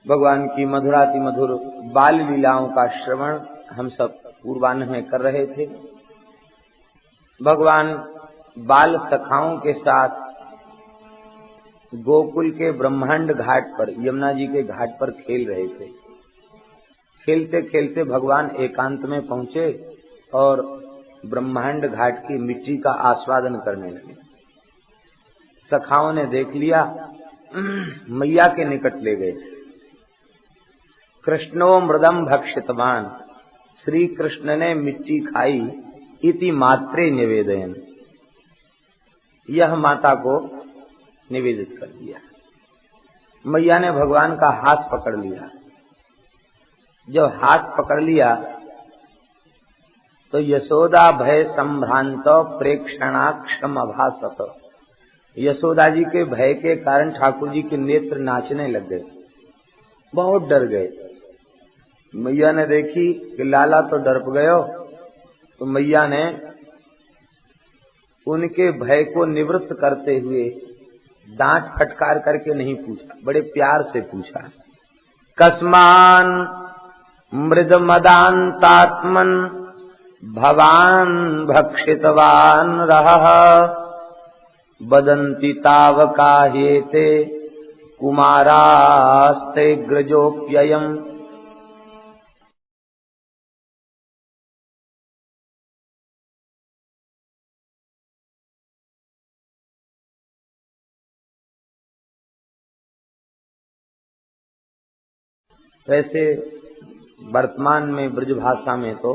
भगवान की मधुराति मधुर बाल लीलाओं का श्रवण हम सब पूर्वाह्न में कर रहे थे। भगवान बाल सखाओं के साथ गोकुल के ब्रह्मांड घाट पर, यमुना जी के घाट पर खेल रहे थे। खेलते खेलते भगवान एकांत में पहुंचे और ब्रह्मांड घाट की मिट्टी का आस्वादन करने लगे। सखाओं ने देख लिया, मैया के निकट ले गए। कृष्णो मृदम भक्षितवान, श्री कृष्ण ने मिट्टी खाई, इति मात्रे निवेदयन, यह माता को निवेदित कर दिया। मैया ने भगवान का हाथ पकड़ लिया। जब हाथ पकड़ लिया तो यशोदा भय संभ्रांत प्रेक्षणाक्षम अभासत, यशोदा जी के भय के कारण ठाकुर जी के नेत्र नाचने लग गए, बहुत डर गए। मैया ने देखी कि लाला तो डर गयो, तो मैया ने उनके भय को निवृत्त करते हुए दांत फटकार करके नहीं पूछा, बड़े प्यार से पूछा, कस्मान मृद मदांतात्मन भवान भक्षितवान रहः, बदंती तावकाहेते कुमारास्ते ग्रजोप्ययम्। वैसे वर्तमान में ब्रज भाषा में तो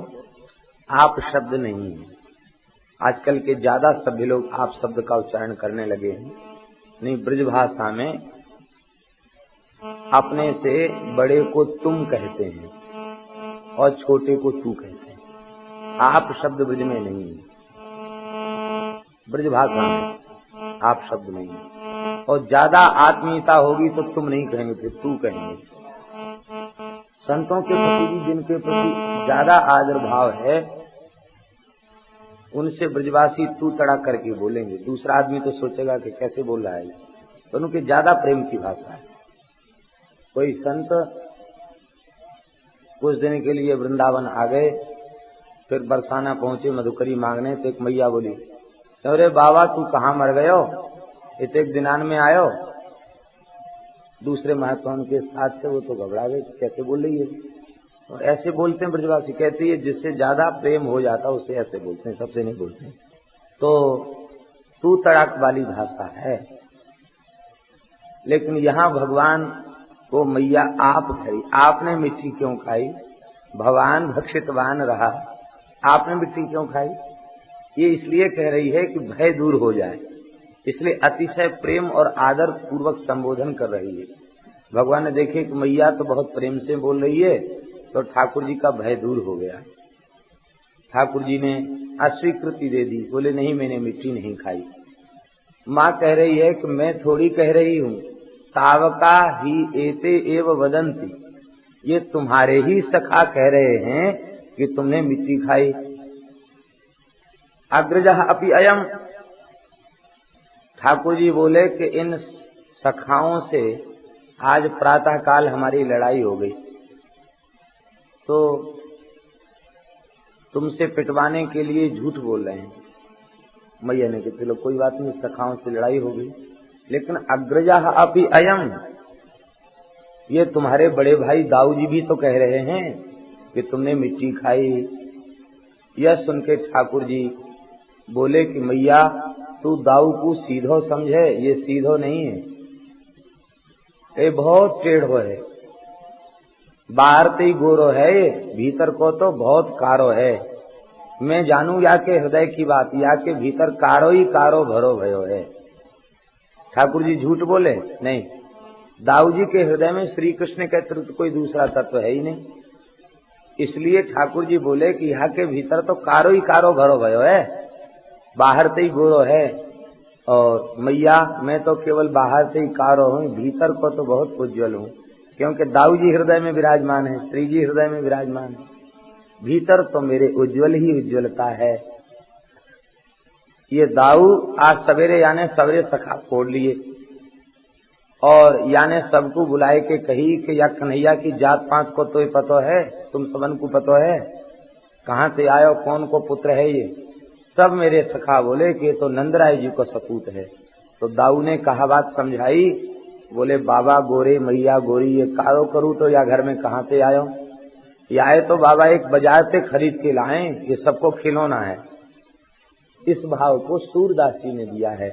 आप शब्द नहीं है। आजकल के ज्यादा सभी लोग आप शब्द का उच्चारण करने लगे हैं। नहीं, ब्रज भाषा में अपने से बड़े को तुम कहते हैं और छोटे को तू कहते हैं। आप शब्द ब्रज में नहीं है, ब्रज भाषा में आप शब्द नहीं है। और ज्यादा आत्मीयता होगी तो तुम नहीं कहेंगे, फिर तू कहेंगे। संतों के प्रति भी जिनके प्रति ज्यादा आदर भाव है, उनसे ब्रजवासी तू तड़ा करके बोलेंगे। दूसरा आदमी तो सोचेगा कि कैसे बोल रहा है, तो उनके ज्यादा प्रेम की भाषा है। कोई संत कुछ दिन के लिए वृंदावन आ गए, फिर बरसाना पहुंचे मधुकरी मांगने, तो एक मैया बोली, अरे बाबा तू कहाँ मर गयो, इत एक दिनान में आयो। दूसरे महात्मा के साथ थे, वो तो घबरा गए, कैसे बोल रही है। और ऐसे बोलते हैं ब्रजवासी, कहती है जिससे ज्यादा प्रेम हो जाता है उससे ऐसे बोलते हैं, सबसे नहीं बोलते हैं। तो तू तड़ाक वाली भाषा है। लेकिन यहाँ भगवान को मैया आप कही, आपने मिट्टी क्यों खाई, भगवान भक्षितवान रहा, आपने मिट्टी क्यों खाई। ये इसलिए कह रही है कि भय दूर हो जाए, इसलिए अतिशय प्रेम और आदर पूर्वक संबोधन कर रही है। भगवान ने देखे कि मैया तो बहुत प्रेम से बोल रही है, तो ठाकुर जी का भय दूर हो गया। ठाकुर जी ने अस्वीकृति दे दी, बोले नहीं मैंने मिट्टी नहीं खाई। माँ कह रही है कि मैं थोड़ी कह रही हूँ, तावका ही एते एव वदंती, ये तुम्हारे ही सखा कह रहे हैं कि तुमने मिट्टी खाई। अग्रजः अपि अयम, ठाकुर जी बोले कि इन सखाओं से आज प्रातः काल हमारी लड़ाई हो गई, तो तुमसे पिटवाने के लिए झूठ बोल रहे हैं। मैया ने कहा चलो कोई बात नहीं, सखाओं से लड़ाई हो गई, लेकिन अग्रजः अपि अयम, ये तुम्हारे बड़े भाई दाऊ जी भी तो कह रहे हैं कि तुमने मिट्टी खाई। यह सुन के ठाकुर जी बोले कि मैया तू दाऊ को सीधो समझे, ये सीधो नहीं है, ये बहुत टेढ़ो है। बाहर तो ही गोरो है, ये भीतर को तो बहुत कारो है। मैं जानू या के हृदय की बात, या के भीतर कारो ही कारो भरो भयो है। ठाकुर जी झूठ बोले नहीं, दाऊ जी के हृदय में श्री कृष्ण के अतिरिक्त कोई दूसरा तत्व है ही नहीं। इसलिए ठाकुर जी बोले कि यहाँ के भीतर तो कारो ही कारो भरो भयो है, बाहर से ही गोरो है। और मैया मैं तो केवल बाहर से ही कारो हूँ, भीतर को तो बहुत उज्ज्वल हूँ, क्योंकि दाऊ जी हृदय में विराजमान है, श्री जी हृदय में विराजमान है। भीतर तो मेरे उज्ज्वल ही उज्ज्वलता है। ये दाऊ आज सवेरे यानी सवेरे सखा फोड़ लिए और याने सबको बुलाए के कही कि या कन्हैया की जात पात को तो पतो है, तुम सबन को पतो है, कहाँ से आयो, कौन को पुत्र है ये। सब मेरे सखा बोले कि तो नंदराय जी को सपूत है। तो दाऊ ने कहा बात समझाई, बोले बाबा गोरे मैया गोरी, ये कारो करूँ तो या घर में कहाँ से आयो, ये आए तो बाबा एक बाजार से खरीद के लाए, ये सबको खिलौना है। इस भाव को सूरदासी ने दिया है।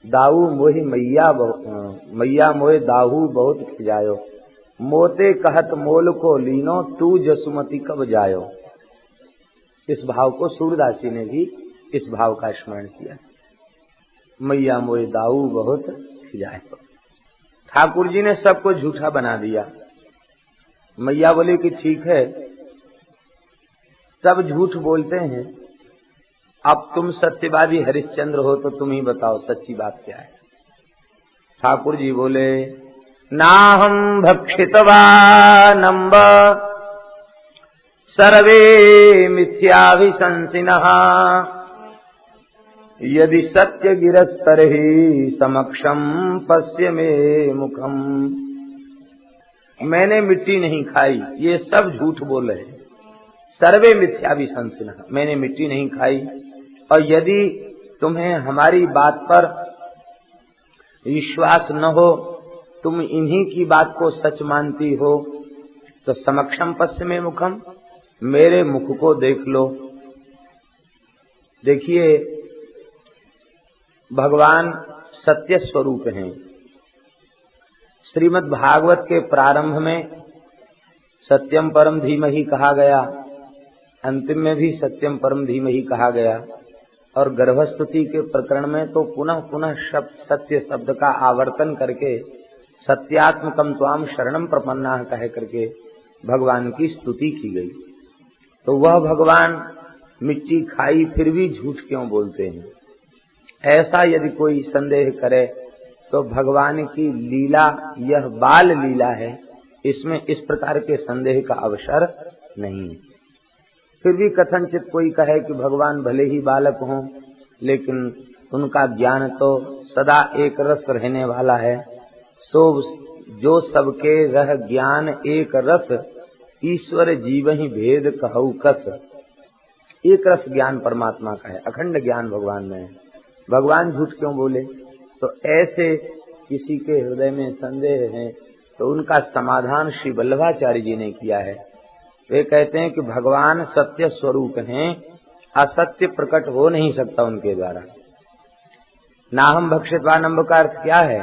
दाऊ मोहि मैया मोहे दाहू बहुत खिजायो, मोते कहत मोल को लीनो तू जसुमती कब जायो। इस भाव को सूरदासी ने भी इस भाव का स्मरण किया। मैया मोहे दाऊ बहुत खिजायो। ठाकुर जी ने सबको झूठा बना दिया। मैया बोले कि ठीक है, सब झूठ बोलते हैं, अब तुम सत्यवादी हरिश्चंद्र हो तो तुम ही बताओ सच्ची बात क्या है। ठाकुर जी बोले नाहं भक्षितवानंब सर्वे मिथ्याभिशंसिनः, यदि सत्य गिरस्तर्हि समक्षम पश्य मे मुखम। मैंने मिट्टी नहीं खाई, ये सब झूठ बोल रहे। सर्वे मिथ्याभिशंसिनः, मैंने मिट्टी नहीं खाई। और यदि तुम्हें हमारी बात पर विश्वास न हो, तुम इन्हीं की बात को सच मानती हो, तो समक्षम पश्य मे मुखम, मेरे मुख को देख लो। देखिए भगवान सत्य स्वरूप हैं। श्रीमद् भागवत के प्रारंभ में सत्यम परम धीमहि कहा गया, अंतिम में भी सत्यम परम धीमहि कहा गया, और गर्भस्तुति के प्रकरण में तो पुनः पुनः सत्य शब्द का आवर्तन करके सत्यात्मकम त्वाम शरणम प्रपन्नाः कह करके भगवान की स्तुति की गई। तो वह भगवान मिट्टी खाई फिर भी झूठ क्यों बोलते हैं, ऐसा यदि कोई संदेह करे तो भगवान की लीला यह बाल लीला है, इसमें इस प्रकार के संदेह का अवसर नहीं है। फिर भी कथनचित कोई कहे कि भगवान भले ही बालक हों, लेकिन उनका ज्ञान तो सदा एक रस रहने वाला है। सो जो सबके रह ज्ञान एक रस, ईश्वर जीव ही भेद कहु कस। एक रस ज्ञान परमात्मा का है, अखंड ज्ञान भगवान में है। भगवान झूठ क्यों बोले? तो ऐसे किसी के हृदय में संदेह है तो उनका समाधान श्री वल्लभाचार्य जी ने किया है। वे कहते हैं कि भगवान सत्य स्वरूप हैं, असत्य प्रकट हो नहीं सकता उनके द्वारा। नाहम भक्षितवानंब का अर्थ क्या है?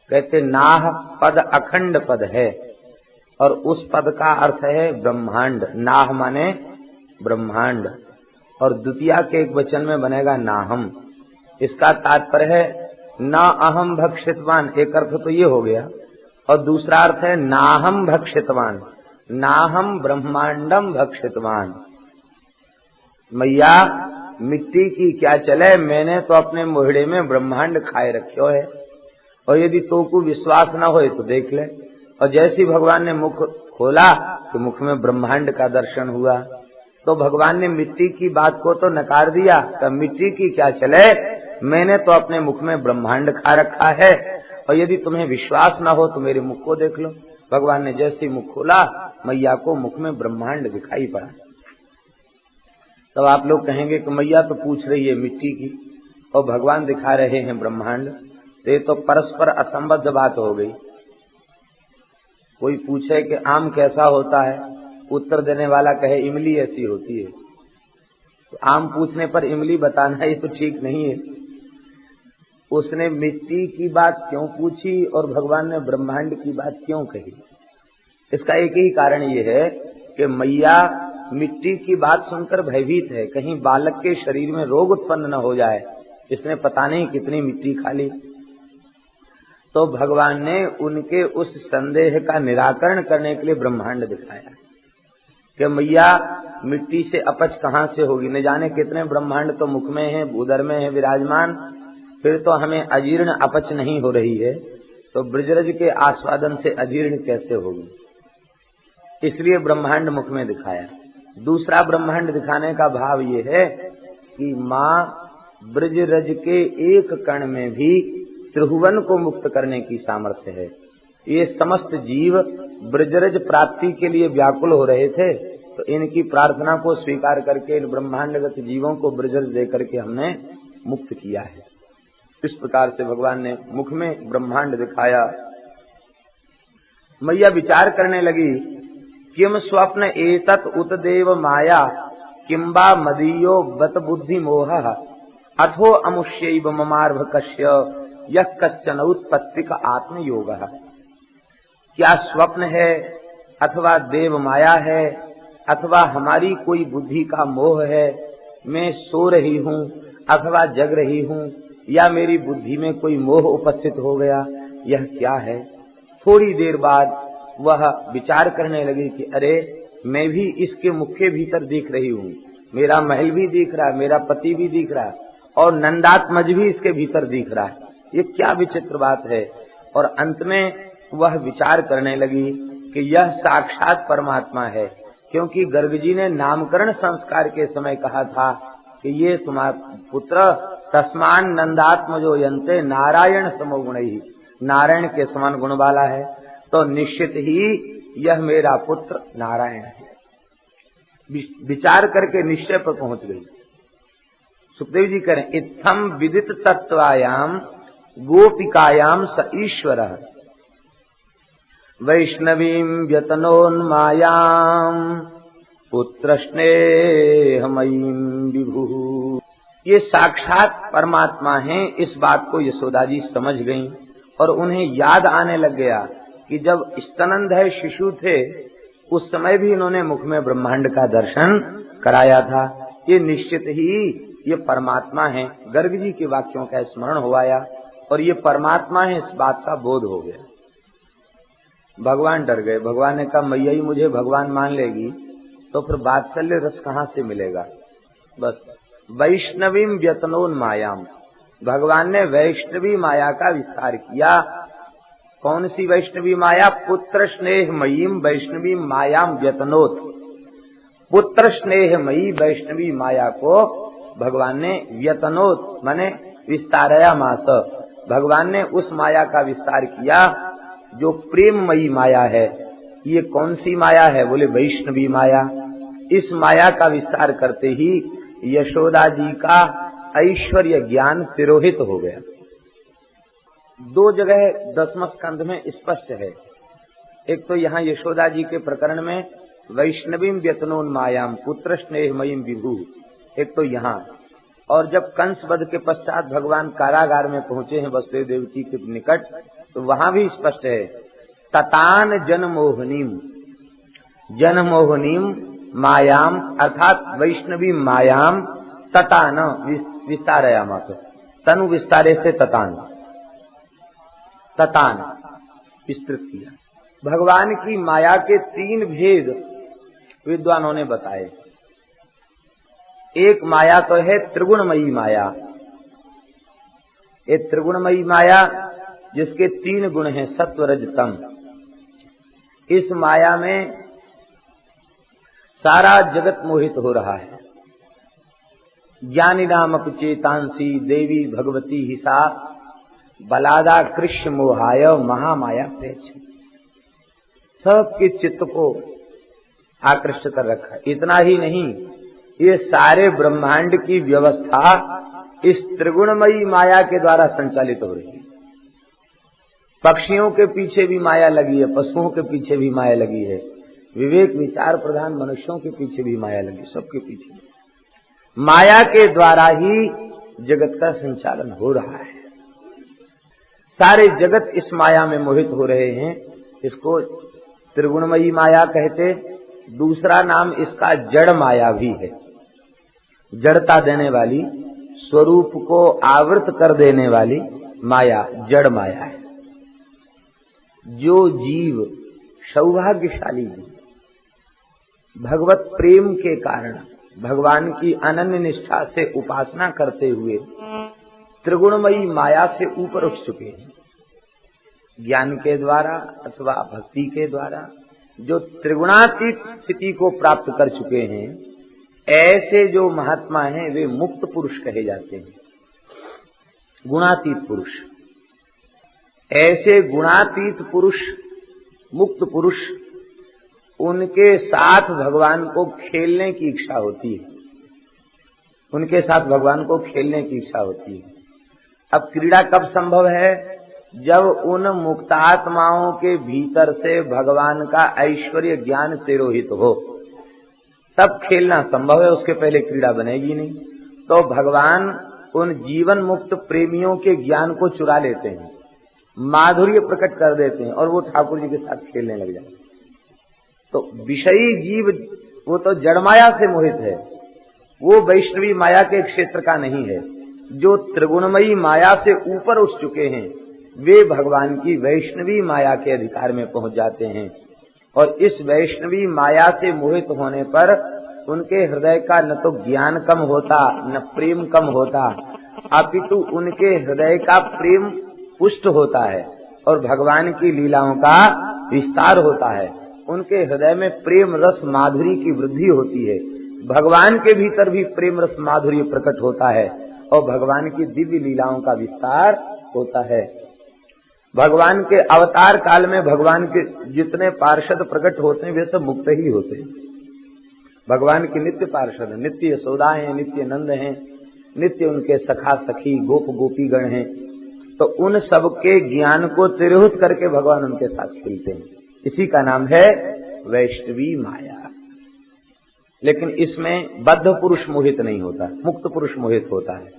कहते नाह पद अखंड पद है, और उस पद का अर्थ है ब्रह्मांड। नाह माने ब्रह्मांड, और द्वितीया के एक वचन में बनेगा नाहम। इसका तात्पर्य है न अहम भक्षितवान, एक अर्थ तो ये हो गया, और दूसरा अर्थ है नाहम भक्षितवान, नाहम ब्रह्मांडम भक्षितवान। मैया मिट्टी की क्या चले, मैंने तो अपने मोहड़े में ब्रह्मांड खाए रखो है, और यदि तो को विश्वास न हो तो देख ले। और जैसी भगवान ने मुख खोला तो मुख में ब्रह्मांड का दर्शन हुआ। तो भगवान ने मिट्टी की बात को तो नकार दिया, तब मिट्टी की क्या चले, मैंने तो अपने मुख में ब्रह्मांड खा रखा है, और यदि तुम्हें विश्वास न हो तो मेरे मुख को देख लो। भगवान ने जैसे मुख खोला, मैया को मुख में ब्रह्मांड दिखाई पड़ा। तब तो आप लोग कहेंगे कि मैया तो पूछ रही है मिट्टी की और भगवान दिखा रहे हैं ब्रह्मांड, तो ये तो परस्पर असंबद्ध बात हो गई। कोई पूछे कि आम कैसा होता है, उत्तर देने वाला कहे इमली ऐसी होती है, तो आम पूछने पर इमली बताना ये तो ठीक नहीं है। उसने मिट्टी की बात क्यों पूछी और भगवान ने ब्रह्मांड की बात क्यों कही? इसका एक ही कारण ये है कि मैया मिट्टी की बात सुनकर भयभीत है, कहीं बालक के शरीर में रोग उत्पन्न न हो जाए, इसने पता नहीं कितनी मिट्टी खा ली। तो भगवान ने उनके उस संदेह का निराकरण करने के लिए ब्रह्मांड दिखाया कि मैया मिट्टी से अपच कहाँ से होगी, न जाने कितने ब्रह्मांड तो मुख में है, उदर में है विराजमान, फिर तो हमें अजीर्ण अपच नहीं हो रही है, तो ब्रजरज के आस्वादन से अजीर्ण कैसे होगी? इसलिए ब्रह्मांड मुख में दिखाया। दूसरा ब्रह्मांड दिखाने का भाव ये है कि माँ ब्रजरज के एक कण में भी त्रिभुवन को मुक्त करने की सामर्थ्य है। ये समस्त जीव ब्रजरज प्राप्ति के लिए व्याकुल हो रहे थे, तो इनकी प्रार्थना को स्वीकार करके इन ब्रह्मांडगत जीवों को ब्रजरज दे करके हमने मुक्त किया है। इस प्रकार से भगवान ने मुख में ब्रह्मांड दिखाया। मैया विचार करने लगी, किम स्वप्न एतत् उत देव माया किंबा मदीयो बत बुद्धि मोह अथो अमुष्यैव ममार्भकस्य यः कश्चन उत्पत्तिक आत्मयोग। क्या स्वप्न है अथवा देव माया है अथवा हमारी कोई बुद्धि का मोह है, मैं सो रही हूँ अथवा जग रही हूँ, या मेरी बुद्धि में कोई मोह उपस्थित हो गया, यह क्या है। थोड़ी देर बाद वह विचार करने लगी कि अरे मैं भी इसके मुख के भीतर दिख रही हूँ, मेरा महल भी दिख रहा है, मेरा पति भी दिख रहा है और नंदात्मज भी इसके भीतर दिख रहा है, ये क्या विचित्र बात है। और अंत में वह विचार करने लगी कि यह साक्षात परमात्मा है, क्योंकि गर्ग जी ने नामकरण संस्कार के समय कहा था कि ये तुम्हारा पुत्र तस्मान नंदात्मजो यन्ते नारायण समो गुणैः, नारायण के समान गुण वाला है, तो निश्चित ही यह मेरा पुत्र नारायण है। विचार करके निश्चय पर पहुंच गई। सुखदेव जी करें, इत्थम विदित तत्वायाम गोपिकायाम स ईश्वरः वैष्णवीं व्यतनोन्मायां पुत्र स्नेहमयीं विभुः। ये साक्षात परमात्मा हैं, इस बात को यशोदा जी समझ गईं और उन्हें याद आने लग गया कि जब स्तनंदय शिशु थे उस समय भी इन्होंने मुख में ब्रह्मांड का दर्शन कराया था। ये निश्चित ही ये परमात्मा है। गर्ग जी के वाक्यों का स्मरण हो आया और ये परमात्मा है, इस बात का बोध हो गया। भगवान डर गए। भगवान ने कहा मैया ही मुझे भगवान मान लेगी तो फिर वात्सल्य रस कहाँ से मिलेगा। बस वैष्णवीं व्यतनोन्मायाम, भगवान ने वैष्णवी माया का विस्तार किया। कौन सी वैष्णवी माया? पुत्र स्नेहमयीम वैष्णवी मायाम व्यतनोत। पुत्र स्नेहमयी वैष्णवी माया को भगवान ने व्यतनोत माने विस्तारया मास, भगवान ने उस माया का विस्तार किया जो प्रेममयी माया है। ये कौन सी माया है? बोले वैष्णवी माया। इस माया का विस्तार करते ही यशोदा जी का ऐश्वर्य ज्ञान तिरोहित हो गया। दो जगह 10वें स्कंध में स्पष्ट है। एक तो यहाँ यशोदा जी के प्रकरण में वैष्णवीं व्यतनोन्मायाम पुत्र स्नेहमयीं विभु, एक तो यहाँ। और जब कंस वध के पश्चात भगवान कारागार में पहुंचे हैं वसुदेव देवकी के निकट, तो वहां भी स्पष्ट है ततान जनमोहनीम मायाम अर्थात वैष्णवी मायाम ततान विस्तारयामास, तनु विस्तारे से ततान विस्तृत किया। भगवान की माया के 3 भेद विद्वानों ने बताए। एक माया तो है त्रिगुणमयी माया। एक त्रिगुणमयी माया जिसके 3 गुण हैं सत्व रज तम। इस माया में सारा जगत मोहित हो रहा है। ज्ञानी नाम अपचेतांसी देवी भगवती हिसा बलादा कृष्ण मोहाय महामाया प्रेक्ष। सबके चित्त को आकृष्ट कर रखा। इतना ही नहीं, ये सारे ब्रह्मांड की व्यवस्था इस त्रिगुणमयी माया के द्वारा संचालित हो रही है। पक्षियों के पीछे भी माया लगी है, पशुओं के पीछे भी माया लगी है, विवेक विचार प्रधान मनुष्यों के पीछे भी माया लगी, सबके पीछे माया के द्वारा ही जगत का संचालन हो रहा है। सारे जगत इस माया में मोहित हो रहे हैं। इसको त्रिगुणमयी माया कहते। दूसरा नाम इसका जड़ माया भी है। जड़ता देने वाली, स्वरूप को आवृत कर देने वाली माया जड़ माया है। जो जीव सौभाग्यशाली है, भगवत प्रेम के कारण भगवान की अनन्य निष्ठा से उपासना करते हुए त्रिगुणमयी माया से ऊपर उठ चुके हैं। ज्ञान के द्वारा अथवा भक्ति के द्वारा जो त्रिगुणातीत स्थिति को प्राप्त कर चुके हैं, ऐसे जो महात्मा हैं वे मुक्त पुरुष कहे जाते हैं, गुणातीत पुरुष। ऐसे गुणातीत पुरुष, मुक्त पुरुष, उनके साथ भगवान को खेलने की इच्छा होती है, उनके साथ भगवान को खेलने की इच्छा होती है। अब क्रीड़ा कब संभव है? जब उन मुक्तात्माओं के भीतर से भगवान का ऐश्वर्य ज्ञान तिरोहित हो, तब खेलना संभव है, उसके पहले क्रीड़ा बनेगी नहीं। तो भगवान उन जीवन मुक्त प्रेमियों के ज्ञान को चुरा लेते हैं, माधुर्य प्रकट कर देते हैं और वो ठाकुर जी के साथ खेलने लग जाते हैं। तो विषयी जीव वो तो जड़ माया से मोहित है, वो वैष्णवी माया के क्षेत्र का नहीं है। जो त्रिगुणमयी माया से ऊपर उठ चुके हैं वे भगवान की वैष्णवी माया के अधिकार में पहुंच जाते हैं। और इस वैष्णवी माया से मोहित होने पर उनके हृदय का न तो ज्ञान कम होता न प्रेम कम होता, अपितु उनके हृदय का प्रेम पुष्ट होता है और भगवान की लीलाओं का विस्तार होता है। उनके हृदय में प्रेम रस माधुरी की वृद्धि होती है, भगवान के भीतर भी प्रेम रस माधुर्य प्रकट होता है और भगवान की दिव्य लीलाओं का विस्तार होता है। भगवान के अवतार काल में भगवान के जितने पार्षद प्रकट होते हैं वे सब मुक्त ही होते हैं। भगवान के नित्य पार्षद, नित्य यशोदा हैं, नित्य नंद हैं, नित्य उनके सखा सखी गोप गोपी गण हैं। तो उन सब के ज्ञान को तिरोहित करके भगवान उनके साथ खेलते हैं। इसी का नाम है वैष्णवी माया। लेकिन इसमें बद्ध पुरुष मोहित नहीं होता, मुक्त पुरुष मोहित होता है।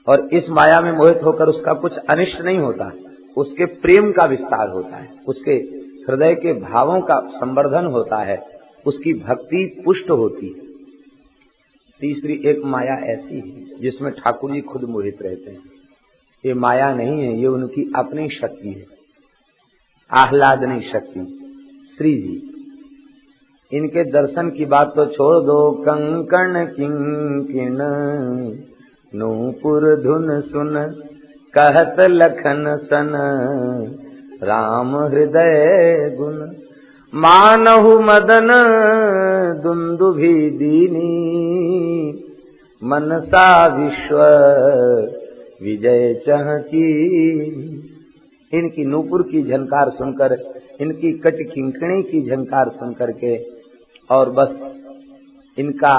और इस माया में मोहित होकर उसका कुछ अनिष्ट नहीं होता, उसके प्रेम का विस्तार होता है, उसके हृदय के भावों का संवर्धन होता है, उसकी भक्ति पुष्ट होती है। तीसरी एक माया ऐसी है जिसमें ठाकुर जी खुद मोहित रहते हैं। ये माया नहीं है, ये उनकी अपनी शक्ति है, आह्लादनी शक्ति। श्री जी, इनके दर्शन की बात तो छोड़ दो। कंकण किंकिण नूपुर धुन सुन, कहत लखन सन राम हृदय गुण। मानहु मदन दुंदुभि दीनी, मनसा विश्व विजय चहकी। इनकी नूपुर की झनकार सुनकर, इनकी कट किंकणी की झनकार सुनकर के और बस इनका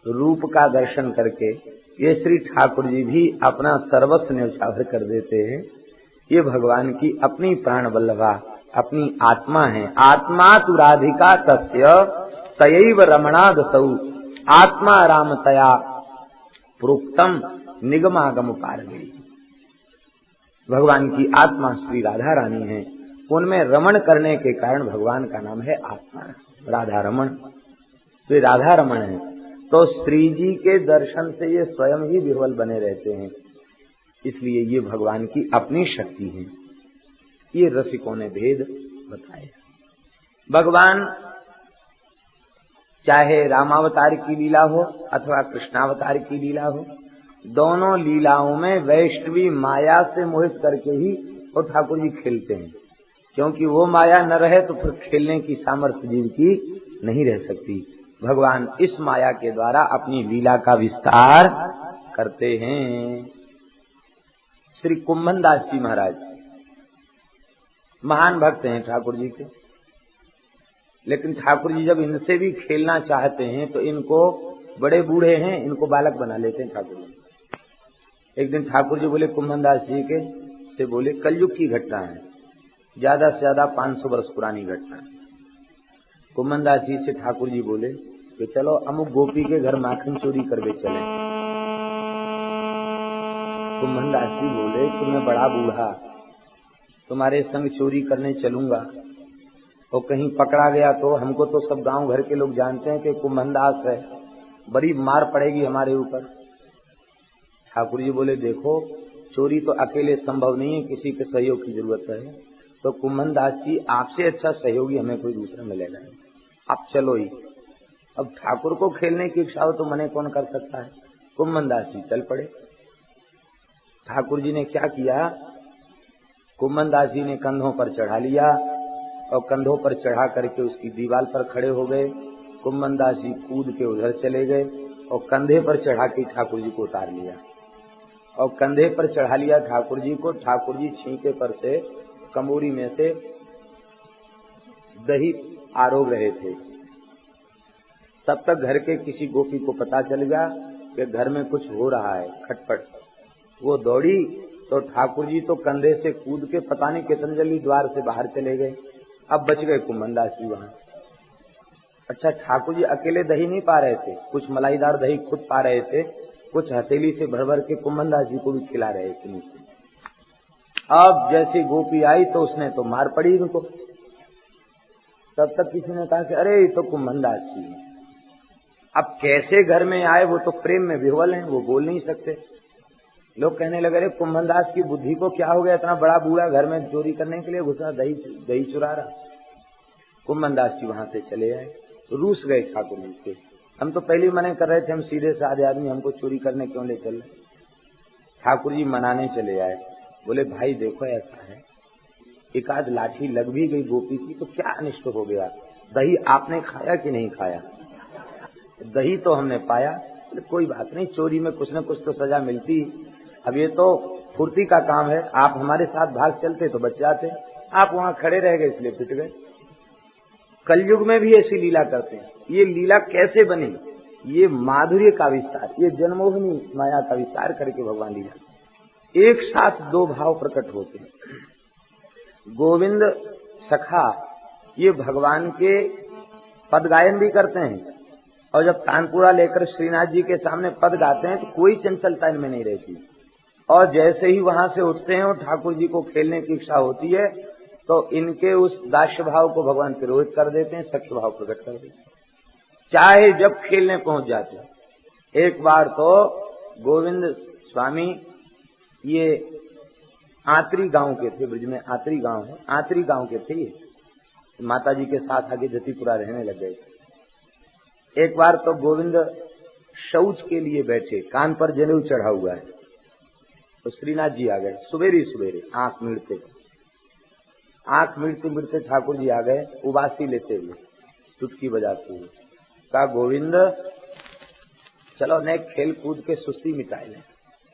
रूप का दर्शन करके ये श्री ठाकुर जी भी अपना सर्वस्व न्यौछावर कर देते हैं। ये भगवान की अपनी प्राण वल्लभा, अपनी आत्मा है। आत्मा तु राधिका तस्य तयैव रमणादसौ, आत्मा रामतया प्रोक्तम निगमागम पारगई। भगवान की आत्मा श्री राधा रानी है, उनमें रमण करने के कारण भगवान का नाम है आत्मा, राधा रमण। वे राधा रमण है, तो श्री जी के दर्शन से ये स्वयं ही विह्वल बने रहते हैं। इसलिए ये भगवान की अपनी शक्ति है। ये रसिकों ने भेद बताया। भगवान चाहे रामावतार की लीला हो अथवा कृष्णावतार की लीला हो, दोनों लीलाओं में वैष्णवी माया से मोहित करके ही वो ठाकुर जी खेलते हैं। क्योंकि वो माया न रहे तो फिर खेलने की सामर्थ्य जीव की नहीं रह सकती। भगवान इस माया के द्वारा अपनी लीला का विस्तार करते हैं। श्री कुंभन दास जी महाराज महान भक्त हैं ठाकुर जी के, लेकिन ठाकुर जी जब इनसे भी खेलना चाहते हैं तो इनको, बड़े बूढ़े हैं, इनको बालक बना लेते हैं ठाकुर जी। एक दिन ठाकुर जी बोले कुंभन दास जी के से बोले, कलयुग की घटना है, ज्यादा से ज्यादा 500 वर्ष पुरानी घटना है। कुंभन दास जी से ठाकुर जी बोले कि चलो अमुक गोपी के घर माखन चोरी करके चले। कुंभन दास जी बोले, तुम्हें बड़ा बूढ़ा, तुम्हारे संग चोरी करने चलूंगा और कहीं पकड़ा गया तो हमको तो सब गांव घर के लोग जानते हैं कि कुंभन दास है, बड़ी मार पड़ेगी हमारे ऊपर। ठाकुर जी बोले, देखो चोरी तो अकेले संभव नहीं है, किसी के सहयोग की जरूरत है। तो कुंभन दास जी, आपसे अच्छा सहयोगी हमें कोई दूसरा मिलेगा नहीं, आप चलो ही। अब ठाकुर को खेलने की इच्छा हो तो मने कौन कर सकता है। कुंभन दास जी चल पड़े। ठाकुर जी ने क्या किया, कुंभन दास जी ने कंधों पर चढ़ा लिया और कंधों पर चढ़ा करके उसकी दीवार पर खड़े हो गए। कुंभन दास जी कूद के उधर चले गए और कंधे पर चढ़ा के ठाकुर जी को उतार लिया और कंधे पर चढ़ा लिया ठाकुर जी को। ठाकुर जी छींके पर से कमोरी में से दही आरोग रहे थे। तब तक घर के किसी गोपी को पता चल गया कि घर में कुछ हो रहा है, खटपट। वो दौड़ी तो ठाकुर जी तो कंधे से कूद के पता नहीं कितने जल्दी द्वार से बाहर चले गए। अब बच गए कुंभनदास जी वहां। अच्छा, ठाकुर जी अकेले दही नहीं पा रहे थे, कुछ मलाईदार दही खुद पा रहे थे, कुछ हथेली से भर भर के कुंभनदास जी को भी खिला रहे थे नीचे। अब जैसी गोपी आई तो उसने तो मार पड़ी उनको। तब तक किसी ने कहा कि अरे ये तो कुंभनदास जी है। अब कैसे घर में आए, वो तो प्रेम में विह्वल हैं, वो बोल नहीं सकते। लोग कहने लगे अरे कुंभनदास की बुद्धि को क्या हो गया, इतना बड़ा बूढ़ा घर में चोरी करने के लिए घुसा, दही चुरा रहा। कुंभनदास जी वहां से चले आए, रूस गए ठाकुर जी से। हम तो पहले मना कर रहे थे, हम सीधे साधे आदमी, हमको चोरी करने क्यों ले चल रहे। ठाकुर जी मनाने चले आए, बोले भाई देखो ऐसा है, एक आध लाठी लग भी गई गोपी की तो क्या अनिष्ट हो गया। दही आपने खाया कि नहीं खाया? दही तो हमने पाया। कोई बात नहीं, चोरी में कुछ न कुछ तो सजा मिलती। अब ये तो फुर्ती का काम है, आप हमारे साथ भाग चलते तो बच जाते, आप वहां खड़े रह गए इसलिए पिट गए। कलयुग में भी ऐसी लीला करते हैं। ये लीला कैसे बनी? ये माधुर्य का विस्तार, ये जनमोहनी माया का विस्तार करके भगवान लीला। एक साथ दो भाव प्रकट होते हैं। गोविंद सखा ये भगवान के पद गायन भी करते हैं, और जब तानपुरा लेकर श्रीनाथ जी के सामने पद गाते हैं तो कोई चंचलता इनमें नहीं रहती। और जैसे ही वहां से उठते हैं और ठाकुर जी को खेलने की इच्छा होती है तो इनके उस दास्य भाव को भगवान तिरोहित कर देते हैं, सख्य भाव प्रकट कर देते हैं, चाहे जब खेलने पहुंच जाते हैं। एक बार तो गोविंद स्वामी ये आतरी गांव के थे, ब्रज में आतरी गांव है, आतरी गांव के थे, माता जी के साथ आगे जतिपुरा रहने लग गए। एक बार तो गोविंद शौच के लिए बैठे, कान पर जनेऊ चढ़ा हुआ है, तो श्रीनाथ जी आ गए सुबेरे सुबेरे, आंख मिड़ते मिड़ते ठाकुर जी आ गए, उबासी लेते हुए, चुटकी बजाते हुए। कहा गोविंद चलो नए खेल कूद के सुस्ती मिटाए लें।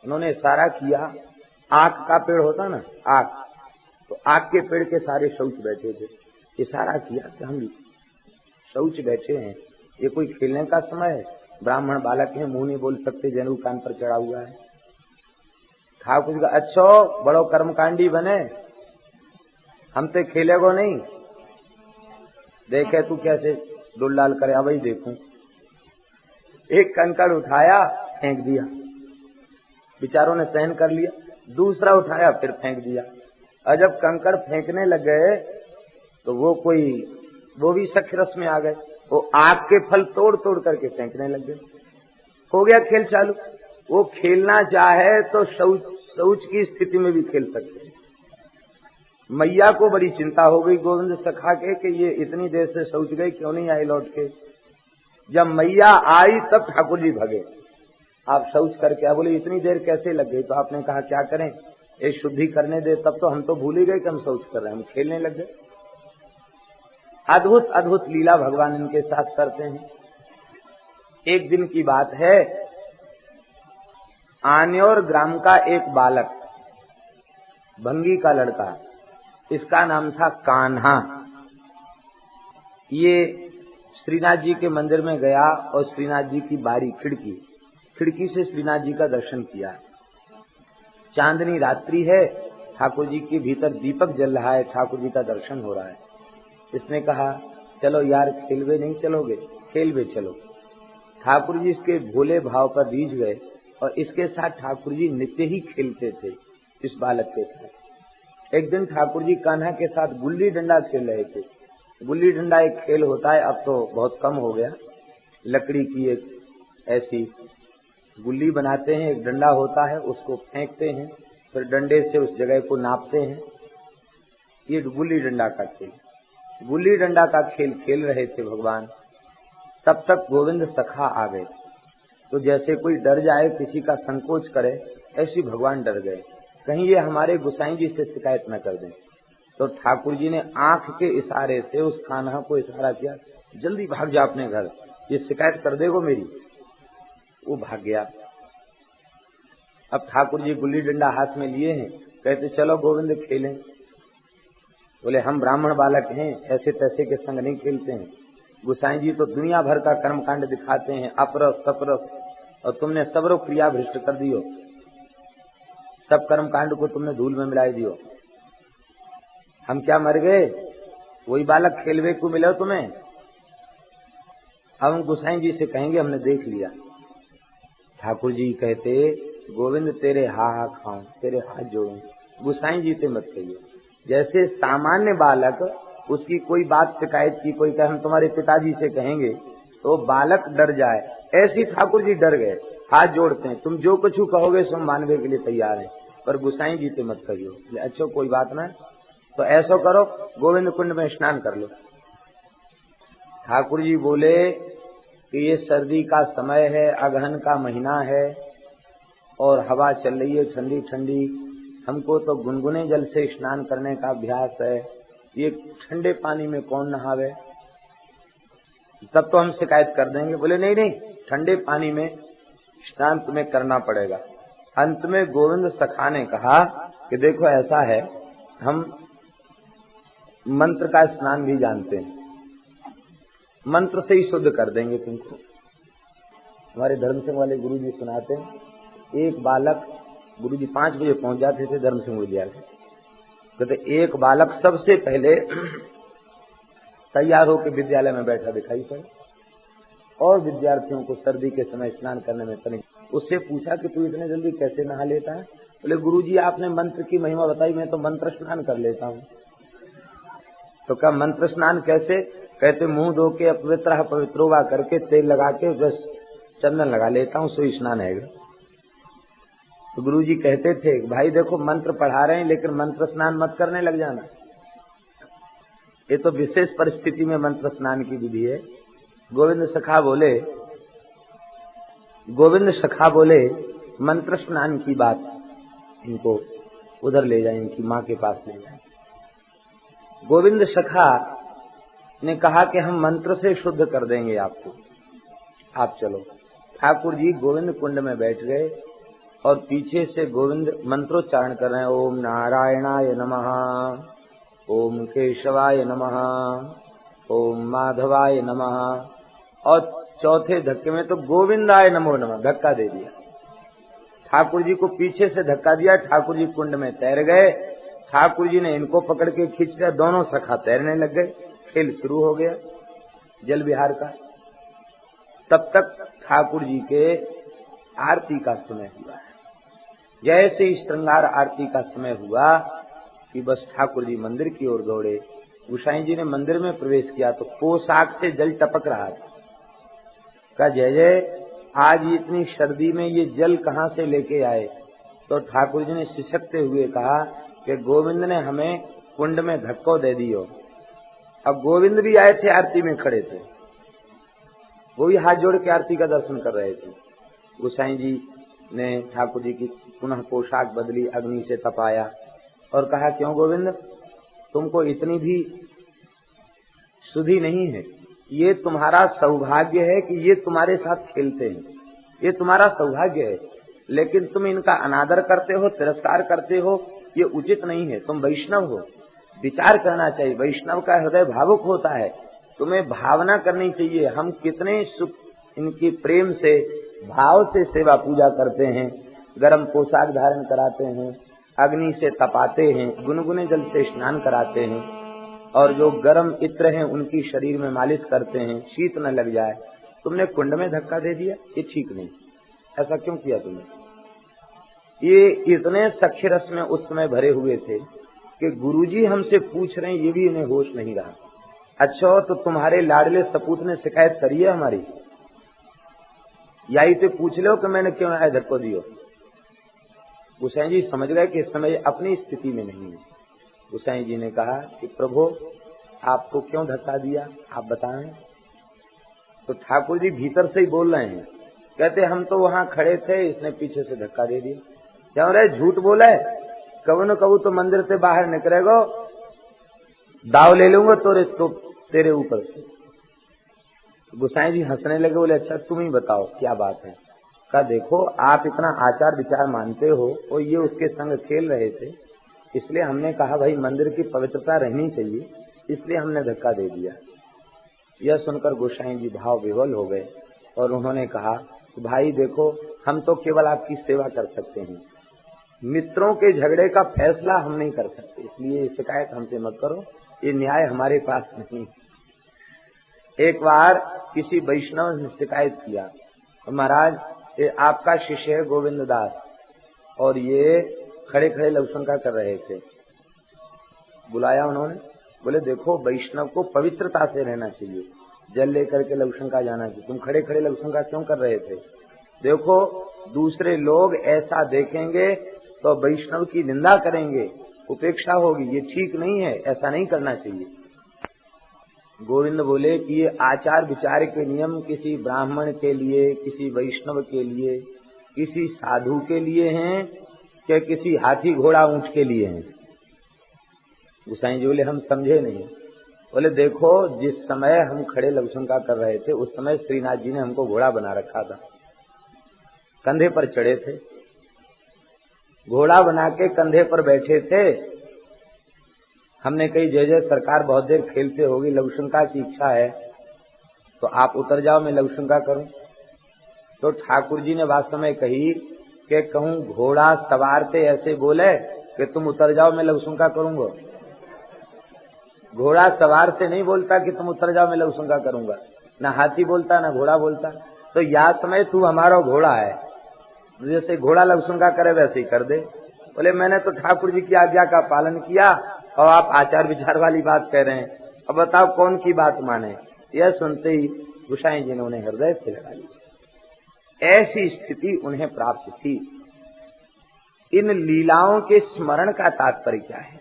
उन्होंने इशारा किया, आक का पेड़ होता ना, आक, तो आक के पेड़ के सारे शौच बैठे थे। इशारा किया कि हम शौच बैठे हैं, ये कोई खेलने का समय है? ब्राह्मण बालक है, मुंह नहीं बोल सकते, जनेऊ कान पर चढ़ा हुआ है। ठाकुर जी का अच्छो बड़ो कर्मकांडी बने, हमसे खेलेगो नहीं, देखे तू कैसे डुल्लाल करे, अब ही देखूं। एक कंकड़ उठाया फेंक दिया, बेचारों ने सहन कर लिया। दूसरा उठाया फिर फेंक दिया, और जब कंकड़ फेंकने लग गए तो वो भी सख्य रस में आ गए, वो आग के फल तोड़ तोड़ करके फेंकने लग गए। हो गया खेल चालू। वो खेलना चाहे तो शौच की स्थिति में भी खेल सकते हैं। मैया को बड़ी चिंता हो गई गोविंद सखा के कि ये इतनी देर से शौच गई, क्यों नहीं आई लौट के। जब मैया आई तब ठाकुर जी भगे, आप शौच करके आ। बोले इतनी देर कैसे लग गई? तो आपने कहा क्या करें, ये शुद्धि करने दे। तब तो हम तो भूल ही गए कि हम शौच कर रहे हैं, हम खेलने लग गए। अद्भुत अद्भुत लीला भगवान इनके साथ करते हैं। एक दिन की बात है, आन्योर ग्राम का एक बालक, भंगी का लड़का, इसका नाम था कान्हा। ये श्रीनाथ जी के मंदिर में गया और श्रीनाथ जी की बारी खिड़की से श्रीनाथ जी का दर्शन किया। चांदनी रात्रि है, ठाकुर जी के भीतर दीपक जल रहा है, ठाकुर जी का दर्शन हो रहा है। इसने कहा चलो यार खेलवे नहीं चलोगे? खेलवे चलो। ठाकुर जी इसके भोले भाव पर रीझ गए और इसके साथ ठाकुर जी नित्य ही खेलते थे इस बालक के साथ। एक दिन ठाकुर जी कान्हा के साथ गुल्ली डंडा खेल रहे थे। गुल्ली डंडा एक खेल होता है, अब तो बहुत कम हो गया। लकड़ी की एक ऐसी गुल्ली बनाते हैं, एक डंडा होता है, उसको फेंकते हैं, फिर डंडे से उस जगह को नापते हैं। ये गुल्ली डंडा का खेल, गुल्ली डंडा का खेल खेल रहे थे भगवान। तब तक गोविंद सखा आ गए। तो जैसे कोई डर जाए, किसी का संकोच करे, ऐसी भगवान डर गए, कहीं ये हमारे गोसाई जी से शिकायत न कर दें। तो ठाकुर जी ने आंख के इशारे से उस कान्हा को इशारा किया, जल्दी भाग जा अपने घर, ये शिकायत कर देगो मेरी। वो भाग गया। अब ठाकुर जी गुल्ली डंडा हाथ में लिए हैं, कहते चलो गोविंद खेलें। बोले हम ब्राह्मण बालक हैं, ऐसे तैसे के संग नहीं खेलते हैं। गोसाई जी तो दुनिया भर का कर्मकांड दिखाते हैं, अपरस तपरस, और तुमने सबरो क्रिया भ्रष्ट कर दियो, सब कर्मकांड को तुमने धूल में मिलाई दियो। हम क्या मर गए, वही बालक खेलवे को मिले तुम्हें। अब हम गोसाई जी से कहेंगे हमने देख लिया। ठाकुर जी कहते गोविंद तेरे हा खाऊं, तेरे हाथ जोड़ूं, गोसाई जी से मत कहिए। जैसे सामान्य बालक उसकी कोई बात शिकायत की, कोई कहे हम तुम्हारे पिताजी से कहेंगे तो बालक डर जाए, ऐसी ठाकुर जी डर गए, हाथ जोड़ते हैं, तुम जो कुछ कहोगे सो मानवे के लिए तैयार हैं, पर गोसाई जी से मत कहियो। अच्छा कोई बात ना, तो ऐसा करो गोविंद कुंड में स्नान कर लो। ठाकुर जी बोले कि ये सर्दी का समय है, अगहन का महीना है और हवा चल रही है ठंडी ठंडी, हमको तो गुनगुने जल से स्नान करने का अभ्यास है, ये ठंडे पानी में कौन नहावे, तब तो हम शिकायत कर देंगे। बोले नहीं नहीं, ठंडे पानी में स्नान तुम्हें करना पड़ेगा। अंत में गोविंद सखा ने कहा कि देखो ऐसा है, हम मंत्र का स्नान भी जानते हैं, मंत्र से ही शुद्ध कर देंगे तुमको। हमारे धर्म सिंह वाले गुरु जी सुनाते हैं, एक बालक, गुरु जी 5 बजे पहुंच जाते थे धर्म सिंह विद्यालय, कहते एक बालक सबसे पहले तैयार होकर विद्यालय में बैठा दिखाई पड़े और विद्यार्थियों को सर्दी के समय स्नान करने में तनिक। उससे पूछा कि तू इतने जल्दी कैसे नहा लेता है? बोले गुरुजी आपने मंत्र की महिमा बताई, मैं तो मंत्र स्नान कर लेता हूँ। तो क्या मंत्र स्नान कैसे? कहते मुंह धो के अपवित्र पवित्रोवा करके तेल लगा के बस चंदन लगा लेता हूँ, सो स्नान है। तो गुरुजी कहते थे भाई देखो मंत्र पढ़ा रहे हैं लेकिन मंत्र स्नान मत करने लग जाना, ये तो विशेष परिस्थिति में मंत्र स्नान की विधि है। गोविंद सखा बोले मंत्र स्नान की बात इनको उधर ले जाए, इनकी माँ के पास ले जाए। गोविंद सखा ने कहा कि हम मंत्र से शुद्ध कर देंगे आपको, आप चलो। ठाकुर जी गोविंद कुंड में बैठ गए और पीछे से गोविंद मंत्रोच्चारण कर रहे हैं, ओम नारायणाय नमः, ओम केशवाय नमः, ओम माधवाय नमः, और चौथे धक्के में तो गोविंदाय नमो नमः धक्का दे दिया। ठाकुर जी को पीछे से धक्का दिया, ठाकुर जी कुंड में तैर गए। ठाकुर जी ने इनको पकड़ के खींच लिया, दोनों सखा तैरने लग गए, खेल शुरू हो गया जल विहार का। तब तक ठाकुर जी के आरती का समय हुआ है। जैसे ही श्रृंगार आरती का समय हुआ कि बस ठाकुर जी मंदिर की ओर दौड़े। गोसाई जी ने मंदिर में प्रवेश किया तो पोशाक से जल टपक रहा था। कहा जय जय, आज इतनी सर्दी में ये जल कहाँ से लेके आए? तो ठाकुर जी ने सिसकते हुए कहा कि गोविंद ने हमें कुंड में धक्को दे दियो। अब गोविंद भी आए थे, आरती में खड़े थे, वो भी हाथ जोड़ के आरती का दर्शन कर रहे थे। गोसाई जी ने ठाकुर जी की पुनः पोशाक बदली, अग्नि से तपाया और कहा क्यों गोविंद, तुमको इतनी भी सुधि नहीं है? ये तुम्हारा सौभाग्य है कि ये तुम्हारे साथ खेलते हैं, ये तुम्हारा सौभाग्य है, लेकिन तुम इनका अनादर करते हो, तिरस्कार करते हो, ये उचित नहीं है। तुम वैष्णव हो, विचार करना चाहिए। वैष्णव का हृदय भावुक होता है, तुम्हें भावना करनी चाहिए। हम कितने सुख इनकी प्रेम से भाव से सेवा पूजा करते हैं, गर्म पोशाक धारण कराते हैं, अग्नि से तपाते हैं, गुनगुने जल से स्नान कराते हैं, और जो गर्म इत्र हैं उनकी शरीर में मालिश करते हैं, शीत न लग जाए। तुमने कुंड में धक्का दे दिया, ये ठीक नहीं। ऐसा क्यों किया तुमने? ये इतने सख्य रस में उस समय भरे हुए थे कि गुरुजी हमसे पूछ रहे हैं, ये भी इन्हें होश नहीं रहा। अच्छा तो तुम्हारे लाडले सपूत ने शिकायत करी है हमारी, या इसे पूछ लो कि मैंने क्यों आए धक्को दियो। गोसाई जी समझ गए कि इस समय अपनी स्थिति में नहीं है। गोसाई जी ने कहा कि प्रभु आपको क्यों धक्का दिया, आप बताएं। तो ठाकुर जी भीतर से ही बोल रहे हैं, कहते हम तो वहां खड़े थे, इसने पीछे से धक्का दे दिया। क्यों रे, झूठ बोला है, कबू न कबू तो मंदिर से बाहर निकलेगा, दाव ले लूंगा तो तेरे ऊपर से। गोसाई जी हंसने लगे, बोले अच्छा तुम ही बताओ क्या बात है। का देखो आप इतना आचार विचार मानते हो, और ये उसके संग खेल रहे थे, इसलिए हमने कहा भाई मंदिर की पवित्रता रहनी चाहिए, इसलिए हमने धक्का दे दिया। यह सुनकर गोसाई जी भाव विह्वल हो गए और उन्होंने कहा भाई देखो, हम तो केवल आपकी सेवा कर सकते हैं, मित्रों के झगड़े का फैसला हम नहीं कर सकते, इसलिए शिकायत हमसे मत करो, ये न्याय हमारे पास नहीं। एक बार किसी वैष्णव ने शिकायत किया, महाराज ये आपका शिष्य है गोविंद दास, और ये खड़े खड़े लवशंका कर रहे थे। बुलाया उन्होंने, बोले देखो वैष्णव को पवित्रता से रहना चाहिए, जल लेकर के लवशंका जाना चाहिए, तुम खड़े खड़े लवशंका क्यों कर रहे थे? देखो दूसरे लोग ऐसा देखेंगे तो वैष्णव की निंदा करेंगे, उपेक्षा होगी, ये ठीक नहीं है, ऐसा नहीं करना चाहिए। गोविंद बोले कि ये आचार विचार के नियम किसी ब्राह्मण के लिए, किसी वैष्णव के लिए, किसी साधु के लिए हैं कि किसी हाथी घोड़ा ऊंट के लिए हैं? गोसाई जी बोले हम समझे नहीं। बोले देखो जिस समय हम खड़े लवशंका कर रहे थे उस समय श्रीनाथ जी ने हमको घोड़ा बना रखा था, कंधे पर चढ़े थे, घोड़ा बना के कंधे पर बैठे थे। हमने कही जय जय सरकार बहुत देर खेलते होगी, लवशंका की इच्छा है तो आप उतर जाओ, मैं लवशंका करूं। तो ठाकुर जी ने वास्तव में कही कि कहूं घोड़ा सवार से ऐसे बोले कि तुम उतर जाओ मैं लवशंका करूंगा। घोड़ा सवार से नहीं बोलता कि तुम उतर जाओ मैं लवशंका करूंगा, ना हाथी बोलता ना घोड़ा बोलता। तो या समय तू हमारा घोड़ा है, जैसे घोड़ा लवशंका करे वैसे ही कर दे। बोले मैंने तो ठाकुर जी की आज्ञा का पालन किया और आप आचार विचार वाली बात कह रहे हैं, अब बताओ कौन की बात माने। यह सुनते ही गोसाई जी ने उन्हें हृदय से लगा लिया। ऐसी स्थिति उन्हें प्राप्त थी। इन लीलाओं के स्मरण का तात्पर्य क्या है?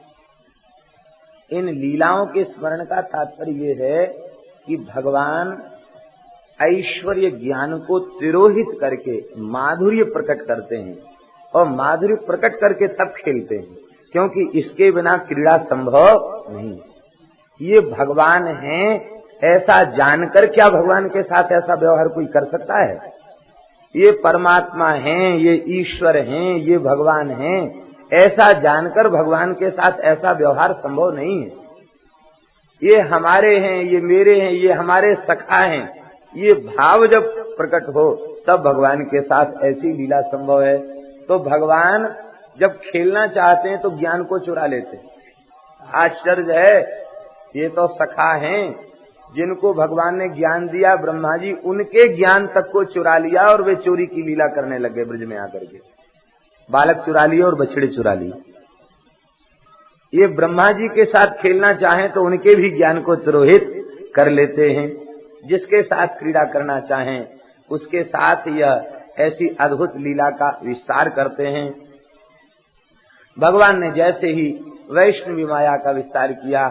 इन लीलाओं के स्मरण का तात्पर्य ये है कि भगवान ऐश्वर्य ज्ञान को तिरोहित करके माधुर्य प्रकट करते हैं, और माधुर्य प्रकट करके तब खेलते हैं, क्योंकि इसके बिना क्रीड़ा संभव नहीं। ये भगवान हैं ऐसा जानकर क्या भगवान के साथ ऐसा व्यवहार कोई कर सकता है? ये परमात्मा हैं, ये ईश्वर हैं, ये भगवान हैं, ऐसा जानकर भगवान के साथ ऐसा व्यवहार संभव नहीं है। ये हमारे हैं, ये मेरे हैं, ये हमारे सखा हैं, ये भाव जब प्रकट हो तब भगवान के साथ ऐसी लीला संभव है। तो भगवान जब खेलना चाहते हैं तो ज्ञान को चुरा लेते हैं। आश्चर्य है, ये तो सखा हैं जिनको भगवान ने ज्ञान दिया, ब्रह्मा जी उनके ज्ञान तक को चुरा लिया और वे चोरी की लीला करने लगे ब्रज में आकर के। बालक चुरा लिए और बछड़े चुरा लिए। ये ब्रह्मा जी के साथ खेलना चाहें तो उनके भी ज्ञान को तिरोहित कर लेते हैं। जिसके साथ क्रीड़ा करना चाहें उसके साथ यह ऐसी अद्भुत लीला का विस्तार करते हैं। भगवान ने जैसे ही वैष्णवी माया का विस्तार किया,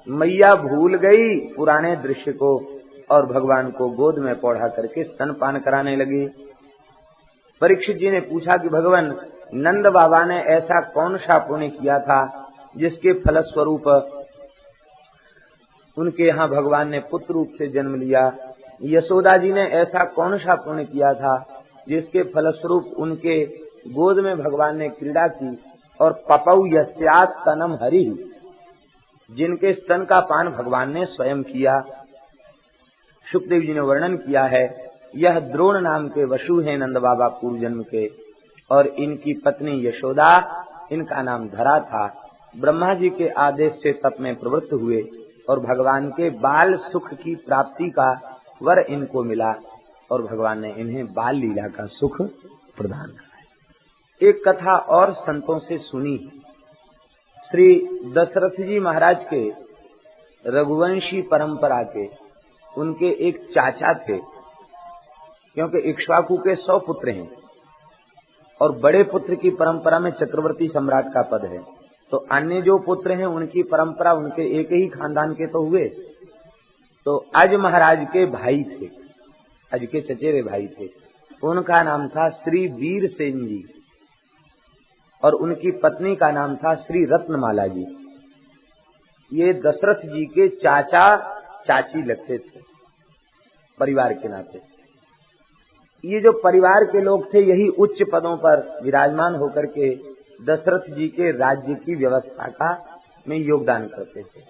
मैया भूल गई पुराने दृश्य को और भगवान को गोद में पौढ़ा करके स्तनपान कराने लगी। परीक्षित जी ने पूछा कि भगवान नंद बाबा ने ऐसा कौन सा पुण्य किया था जिसके फलस्वरूप उनके यहाँ भगवान ने पुत्र रूप से जन्म लिया? यशोदा जी ने ऐसा कौन सा पुण्य किया था जिसके फलस्वरूप उनके गोद में भगवान ने क्रीड़ा की? और पपौ यस्यास स्तनम हरि, जिनके स्तन का पान भगवान ने स्वयं किया। सुखदेव जी ने वर्णन किया है, यह द्रोण नाम के वसु हैं नंद बाबा पूर्व जन्म के, और इनकी पत्नी यशोदा, इनका नाम धरा था। ब्रह्मा जी के आदेश से तप में प्रवृत्त हुए और भगवान के बाल सुख की प्राप्ति का वर इनको मिला और भगवान ने इन्हें बाल लीला का सुख प्रदान किया। एक कथा और संतों से सुनी। श्री दशरथ जी महाराज के रघुवंशी परंपरा के उनके एक चाचा थे, क्योंकि इक्ष्वाकु के 100 पुत्र हैं और बड़े पुत्र की परंपरा में चक्रवर्ती सम्राट का पद है। तो अन्य जो पुत्र हैं उनकी परंपरा उनके एक ही खानदान के तो हुए। तो अज महाराज के भाई थे, अज के चचेरे भाई थे, उनका नाम था श्री वीर सेन जी और उनकी पत्नी का नाम था श्री रत्नमाला जी। ये दशरथ जी के चाचा चाची लगते थे परिवार के नाते। ये जो परिवार के लोग थे यही उच्च पदों पर विराजमान होकर के दशरथ जी के राज्य की व्यवस्था का में योगदान करते थे।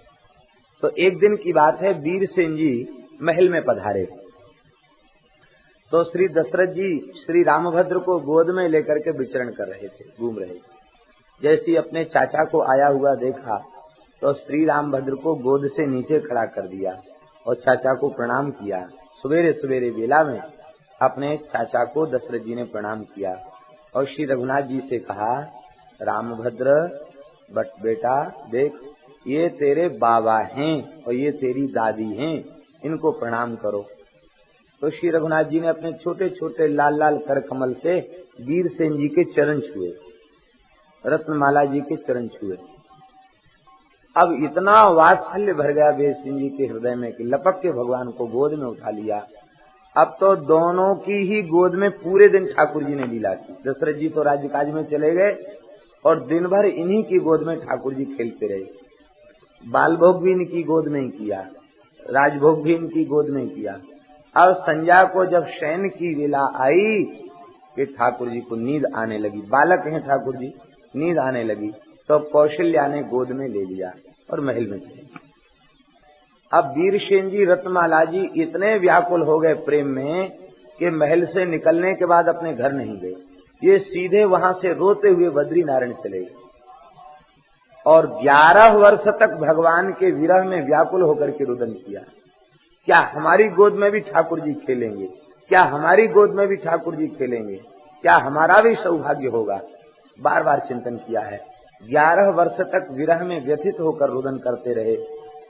तो एक दिन की बात है, वीरसेन जी महल में पधारे तो श्री दशरथ जी श्री रामभद्र को गोद में लेकर के विचरण कर रहे थे, घूम रहे थे। जैसे अपने चाचा को आया हुआ देखा तो श्री रामभद्र को गोद से नीचे खड़ा कर दिया और चाचा को प्रणाम किया। सवेरे सवेरे बेला में अपने चाचा को दशरथ जी ने प्रणाम किया और श्री रघुनाथ जी से कहा, रामभद्र बट बेटा देख, ये तेरे बाबा हैं और ये तेरी दादी हैं, इनको प्रणाम करो। तो श्री रघुनाथ जी ने अपने छोटे छोटे लाल लाल कर कमल से वीरसेन जी के चरण छुए, रत्नमाला जी के चरण छुए। अब इतना वात्सल्य भर गया वीरसेन जी के हृदय में कि लपक के भगवान को गोद में उठा लिया। अब तो दोनों की ही गोद में पूरे दिन ठाकुर जी ने लीला की। दशरथ जी तो राज्य काज में चले गए और दिन भर इन्हीं की गोद में ठाकुर जी खेलते रहे। बाल भोग भी इनकी गोद में ही किया, राजभोग भी इनकी गोद में किया। अब संध्या को जब शयन की वेला आई कि ठाकुर जी को नींद आने लगी, बालक हैं ठाकुर जी, नींद आने लगी तो कौशल्या ने गोद में ले लिया और महल में चले। अब वीरसेन जी रत्नमाला जी इतने व्याकुल हो गए प्रेम में कि महल से निकलने के बाद अपने घर नहीं गए। ये सीधे वहां से रोते हुए बद्री नारायण चले गए और 11 वर्ष तक भगवान के विरह में व्याकुल होकर के रुदन किया। क्या हमारी गोद में भी ठाकुर जी खेलेंगे? क्या हमारी गोद में भी ठाकुर जी खेलेंगे? क्या हमारा भी सौभाग्य होगा? बार बार चिंतन किया है। 11 वर्ष तक विरह में व्यथित होकर रुदन करते रहे।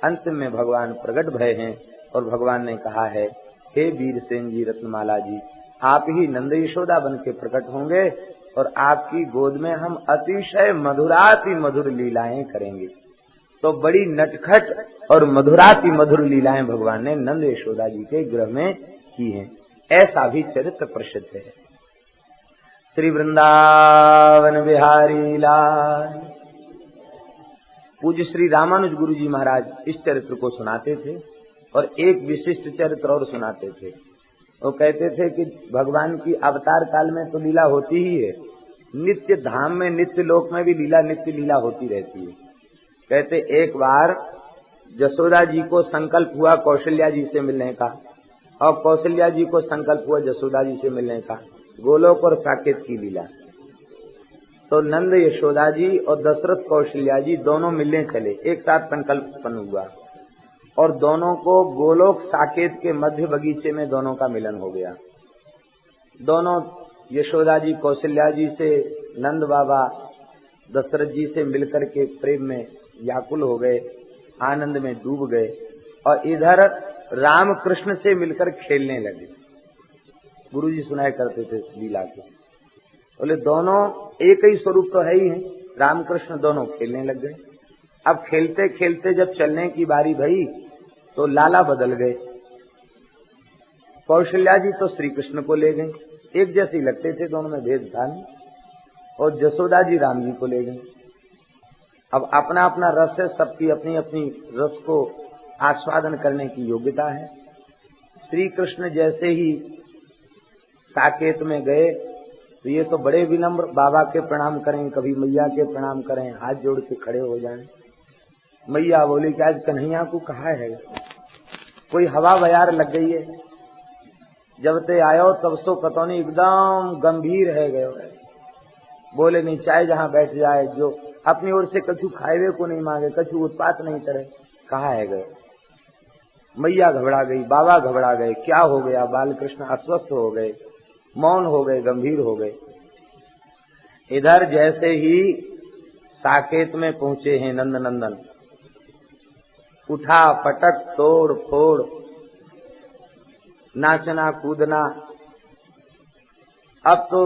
अंत में भगवान प्रकट भय हैं और भगवान ने कहा है, हे वीरसेन जी रत्नमाला जी, आप ही नंद यशोदा बन के प्रकट होंगे और आपकी गोद में हम अतिशय मधुराति मधुर लीलाएं करेंगे। तो बड़ी नटखट और मधुराति मधुर लीलाएं भगवान ने नंद यशोदा जी के गृह में की हैं। ऐसा भी चरित्र प्रसिद्ध है। श्री वृंदावन बिहारी लाल। पूज्य श्री रामानुज गुरु जी महाराज इस चरित्र को सुनाते थे और एक विशिष्ट चरित्र और सुनाते थे। वो कहते थे कि भगवान की अवतार काल में तो लीला होती ही है, नित्य धाम में नित्य लोक में भी लीला नित्य लीला होती रहती है। कहते एक बार जसोदा जी को संकल्प हुआ कौशल्या जी से मिलने का और कौशल्या जी को संकल्प हुआ जसोदा जी से मिलने का, गोलोक और साकेत की लीला। तो नंद यशोदा जी और दशरथ कौशल्या जी दोनों मिलने चले, एक साथ संकल्प उत्पन्न हुआ और दोनों को गोलोक साकेत के मध्य बगीचे में दोनों का मिलन हो गया। दोनों यशोदा जी कौशल्या जी से, नंद बाबा दशरथ जी से मिलकर के प्रेम में व्याकुल हो गए, आनंद में डूब गए और इधर राम कृष्ण से मिलकर खेलने लगे। गुरु जी सुनाया करते थे लीला के, बोले दोनों एक ही स्वरूप तो है ही है, रामकृष्ण दोनों खेलने लग गए। अब खेलते खेलते जब चलने की बारी भई तो लाला बदल गए। कौशल्या जी तो श्री कृष्ण को ले गए, एक जैसे ही लगते थे, दोनों में भेद था नहीं, और जसोदा जी राम जी को ले गए। अब अपना अपना रस है, सबकी अपनी अपनी रस को आस्वादन करने की योग्यता है। श्री कृष्ण जैसे ही साकेत में गए तो ये तो बड़े विनम्र, बाबा के प्रणाम करें, कभी मैया के प्रणाम करें, हाथ जोड़ के खड़े हो जाएं। मैया बोली कि आज कन्हैया को कहा है, कोई हवा बयार लग गई है, जब ते आयो तब सो कतौनी एकदम गंभीर है गए। बोले नहीं, चाहे जहां बैठ जाए, जो अपनी ओर से कछु खाएवे को नहीं मांगे, कछु उत्पात नहीं करे, कहा है गए। मैया घबरा गई, बाबा घबरा गए, क्या हो गया? बाल कृष्ण अस्वस्थ हो गए, मौन हो गए, गंभीर हो गए। इधर जैसे ही साकेत में पहुंचे हैं नंद नंदन, उठा पटक तोड़ फोड़, नाचना कूदना। अब तो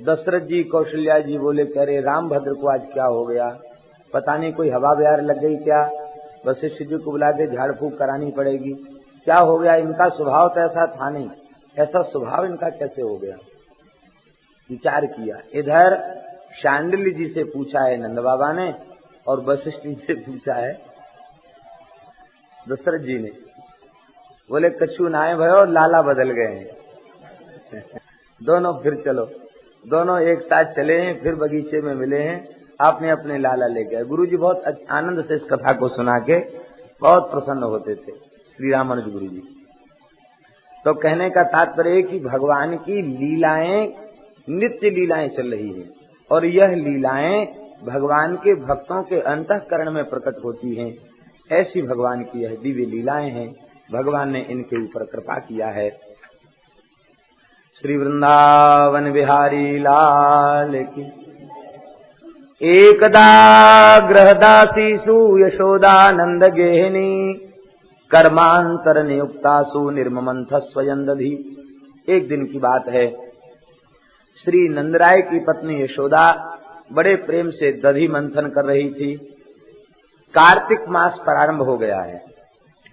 दशरथ जी कौशल्या जी बोले, कह रहे रामभद्र को आज क्या हो गया, पता नहीं कोई हवा बयार लग गई क्या, वशिष्ठ जी को बुला के झाड़ फूक करानी पड़ेगी, क्या हो गया? इनका स्वभाव तो ऐसा था नहीं, ऐसा स्वभाव इनका कैसे हो गया? विचार किया। इधर शांडिल्य जी से पूछा है नंद बाबा ने और वशिष्ठ जी से पूछा है दशरथ जी ने। बोले कछु नाय भयो, लाला बदल गए हैं। दोनों फिर चलो, दोनों एक साथ चले हैं, फिर बगीचे में मिले हैं, आपने अपने लाला ले गए। गुरुजी बहुत आनंद से इस कथा को सुना के बहुत प्रसन्न होते थे, श्री रामानुज गुरुजी। तो कहने का तात्पर्य कि भगवान की लीलाएं नित्य लीलाएं चल रही हैं, और यह लीलाएं भगवान के भक्तों के अंतःकरण में प्रकट होती हैं। ऐसी भगवान की यह दिव्य लीलाएं हैं, भगवान ने इनके ऊपर कृपा किया है। श्री वृंदावन बिहारी लाल की। एकदा गृहदासीषु यशोदानंद गेहिनी कर्मांतर नियुक्तासु निर्ममंथ स्वयं दधि। एक दिन की बात है, श्री नंदराय की पत्नी यशोदा बड़े प्रेम से दधि मंथन कर रही थी। कार्तिक मास प्रारंभ हो गया है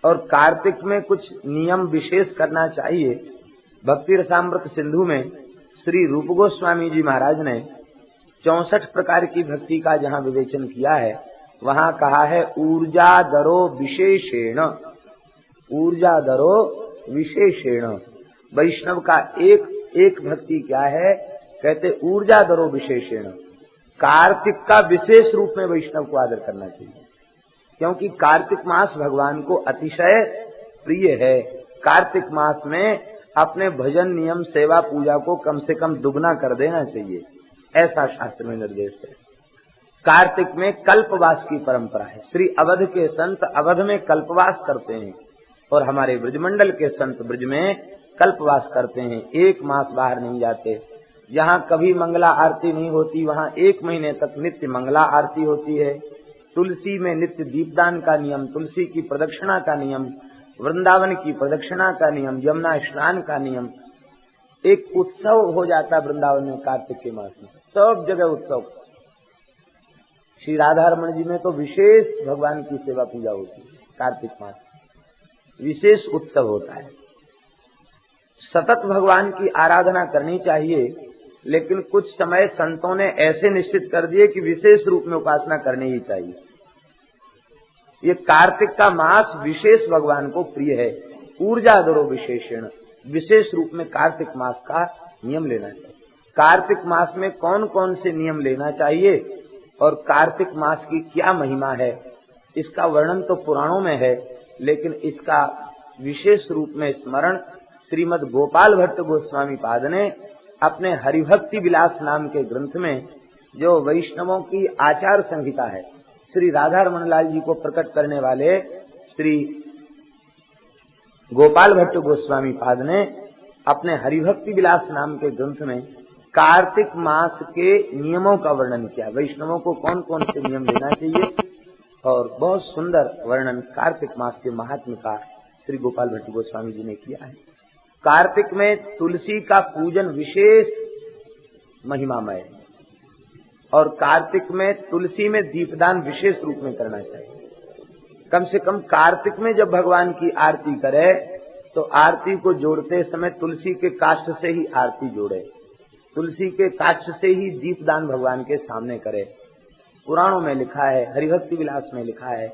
और कार्तिक में कुछ नियम विशेष करना चाहिए। भक्ति रसामृत सिंधु में श्री रूप गोस्वामी जी महाराज ने 64 प्रकार की भक्ति का जहाँ विवेचन किया है, वहाँ कहा है ऊर्जा दरो विशेषेण। ऊर्जा दरो विशेषेण वैष्णव का एक भक्ति क्या है, कहते ऊर्जा दरो विशेषेण। कार्तिक का विशेष रूप में वैष्णव को आदर करना चाहिए, क्योंकि कार्तिक मास भगवान को अतिशय प्रिय है। कार्तिक मास में अपने भजन नियम सेवा पूजा को कम से कम दुगना कर देना चाहिए, ऐसा शास्त्र में निर्देश है। कार्तिक में कल्पवास की परंपरा है। श्री अवध के संत अवध में कल्पवास करते हैं और हमारे ब्रजमंडल के संत ब्रज में कल्पवास करते हैं, एक मास बाहर नहीं जाते। जहाँ कभी मंगला आरती नहीं होती, वहाँ 1 महीने तक नित्य मंगला आरती होती है। तुलसी में नित्य दीपदान का नियम, तुलसी की प्रदक्षिणा का नियम, वृंदावन की प्रदक्षिणा का नियम, यमुना स्नान का नियम। एक उत्सव हो जाता वृंदावन में कार्तिक के मास में, सब जगह उत्सव। श्री राधा रमण जी में तो विशेष भगवान की सेवा पूजा होती है। कार्तिक मास विशेष उत्सव होता है। सतत भगवान की आराधना करनी चाहिए, लेकिन कुछ समय संतों ने ऐसे निश्चित कर दिए कि विशेष रूप में उपासना करनी ही चाहिए। ये कार्तिक का मास विशेष भगवान को प्रिय है। ऊर्जा दरो विशेषण, विशेष रूप में कार्तिक मास का नियम लेना चाहिए। कार्तिक मास में कौन कौन से नियम लेना चाहिए और कार्तिक मास की क्या महिमा है, इसका वर्णन तो पुराणों में है, लेकिन इसका विशेष रूप में स्मरण श्रीमद् गोपाल भट्ट गोस्वामी पाद ने अपने हरिभक्ति विलास नाम के ग्रंथ में, जो वैष्णवों की आचार संहिता है, श्री राधा रमण लाल जी को प्रकट करने वाले श्री गोपाल भट्ट गोस्वामी पाद ने अपने हरिभक्ति विलास नाम के ग्रंथ में कार्तिक मास के नियमों का वर्णन किया। वैष्णवों को कौन कौन से नियम लेना चाहिए, और बहुत सुंदर वर्णन कार्तिक मास के महात्म्य का श्री गोपाल भट्ट गोस्वामी जी ने किया है। कार्तिक में तुलसी का पूजन विशेष महिमामय है, और कार्तिक में तुलसी में दीपदान विशेष रूप में करना चाहिए। कम से कम कार्तिक में जब भगवान की आरती करे तो आरती को जोड़ते समय तुलसी के काष्ठ से ही आरती जोड़े, तुलसी के काष्ठ से ही दीपदान भगवान के सामने करे। पुराणों में लिखा है, हरिभक्ति विलास में लिखा है,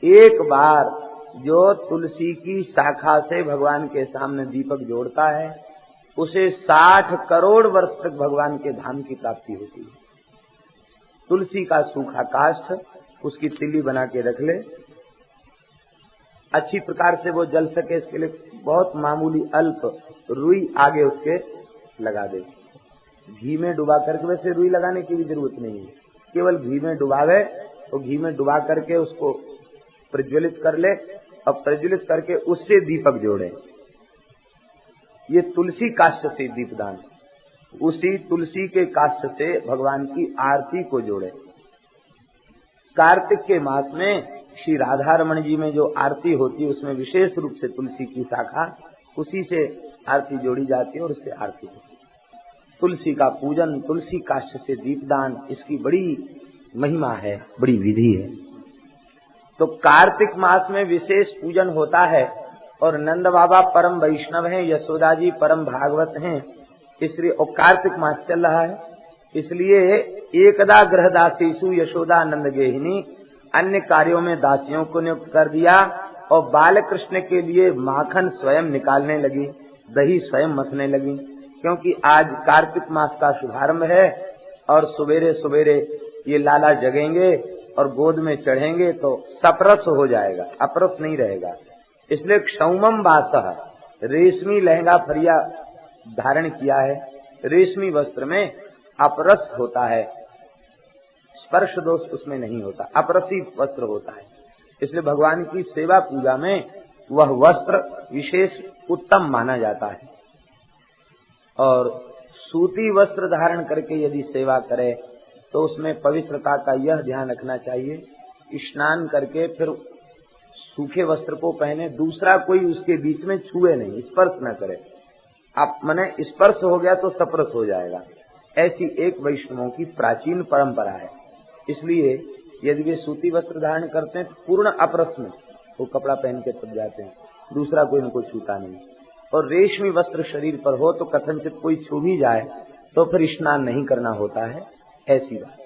एक बार जो तुलसी की शाखा से भगवान के सामने दीपक जोड़ता है, उसे 60 करोड़ वर्ष तक भगवान के धाम की प्राप्ति होती है। तुलसी का सूखा काष्ठ, उसकी तिल्ली बना के रख ले, अच्छी प्रकार से वो जल सके, इसके लिए बहुत मामूली अल्प रुई आगे उसके लगा दे। घी में डुबा करके, वैसे रुई लगाने की भी जरूरत नहीं है, केवल घी में डुबावे, तो घी में डुबा करके उसको प्रज्वलित कर ले, और प्रज्वलित करके उससे दीपक जोड़े। ये तुलसी काष्ठ से दीपदान, उसी तुलसी के काष्ठ से भगवान की आरती को जोड़े। कार्तिक के मास में श्री राधा रमण जी में जो आरती होती है, उसमें विशेष रूप से तुलसी की शाखा, उसी से आरती जोड़ी जाती है और उससे आरती होती है। तुलसी का पूजन, तुलसी काष्ठ से दीपदान, इसकी बड़ी महिमा है, बड़ी विधि है। तो कार्तिक मास में विशेष पूजन होता है, और नंद बाबा परम वैष्णव हैं, यशोदा जी परम भागवत हैं, इसलिए और कार्तिक मास चल रहा है, इसलिए एकदा गृहदासीषु यशोदा नंद गेहिनी, अन्य कार्यों में दासियों को नियुक्त कर दिया, और बाल कृष्ण के लिए माखन स्वयं निकालने लगी, दही स्वयं मथने लगी। क्योंकि आज कार्तिक मास का शुभारंभ है और सवेरे सवेरे ये लाला जगेंगे और गोद में चढ़ेंगे तो सपरस हो जाएगा, अपरस नहीं रहेगा। इसलिए क्षौमम वासः, रेशमी लहंगा फरिया धारण किया है, रेशमी वस्त्र में अपरस होता है, स्पर्श दोष उसमें नहीं होता, अपरसी वस्त्र होता है। इसलिए भगवान की सेवा पूजा में वह वस्त्र विशेष उत्तम माना जाता है। और सूती वस्त्र धारण करके यदि सेवा करे तो उसमें पवित्रता का यह ध्यान रखना चाहिए, स्नान करके फिर सूखे वस्त्र को पहने, दूसरा कोई उसके बीच में छुए नहीं, स्पर्श न करे। आप मने स्पर्श हो गया तो सप्रस हो जाएगा। ऐसी एक वैष्णवों की प्राचीन परंपरा है। इसलिए यदि वे सूती वस्त्र धारण करते हैं पूर्ण अपरस में, वो कपड़ा पहन के तब जाते हैं, दूसरा कोई उनको छूता नहीं। और रेशमी वस्त्र शरीर पर हो तो कथनचित कोई छू भी जाए तो फिर स्नान नहीं करना होता है, ऐसी बात।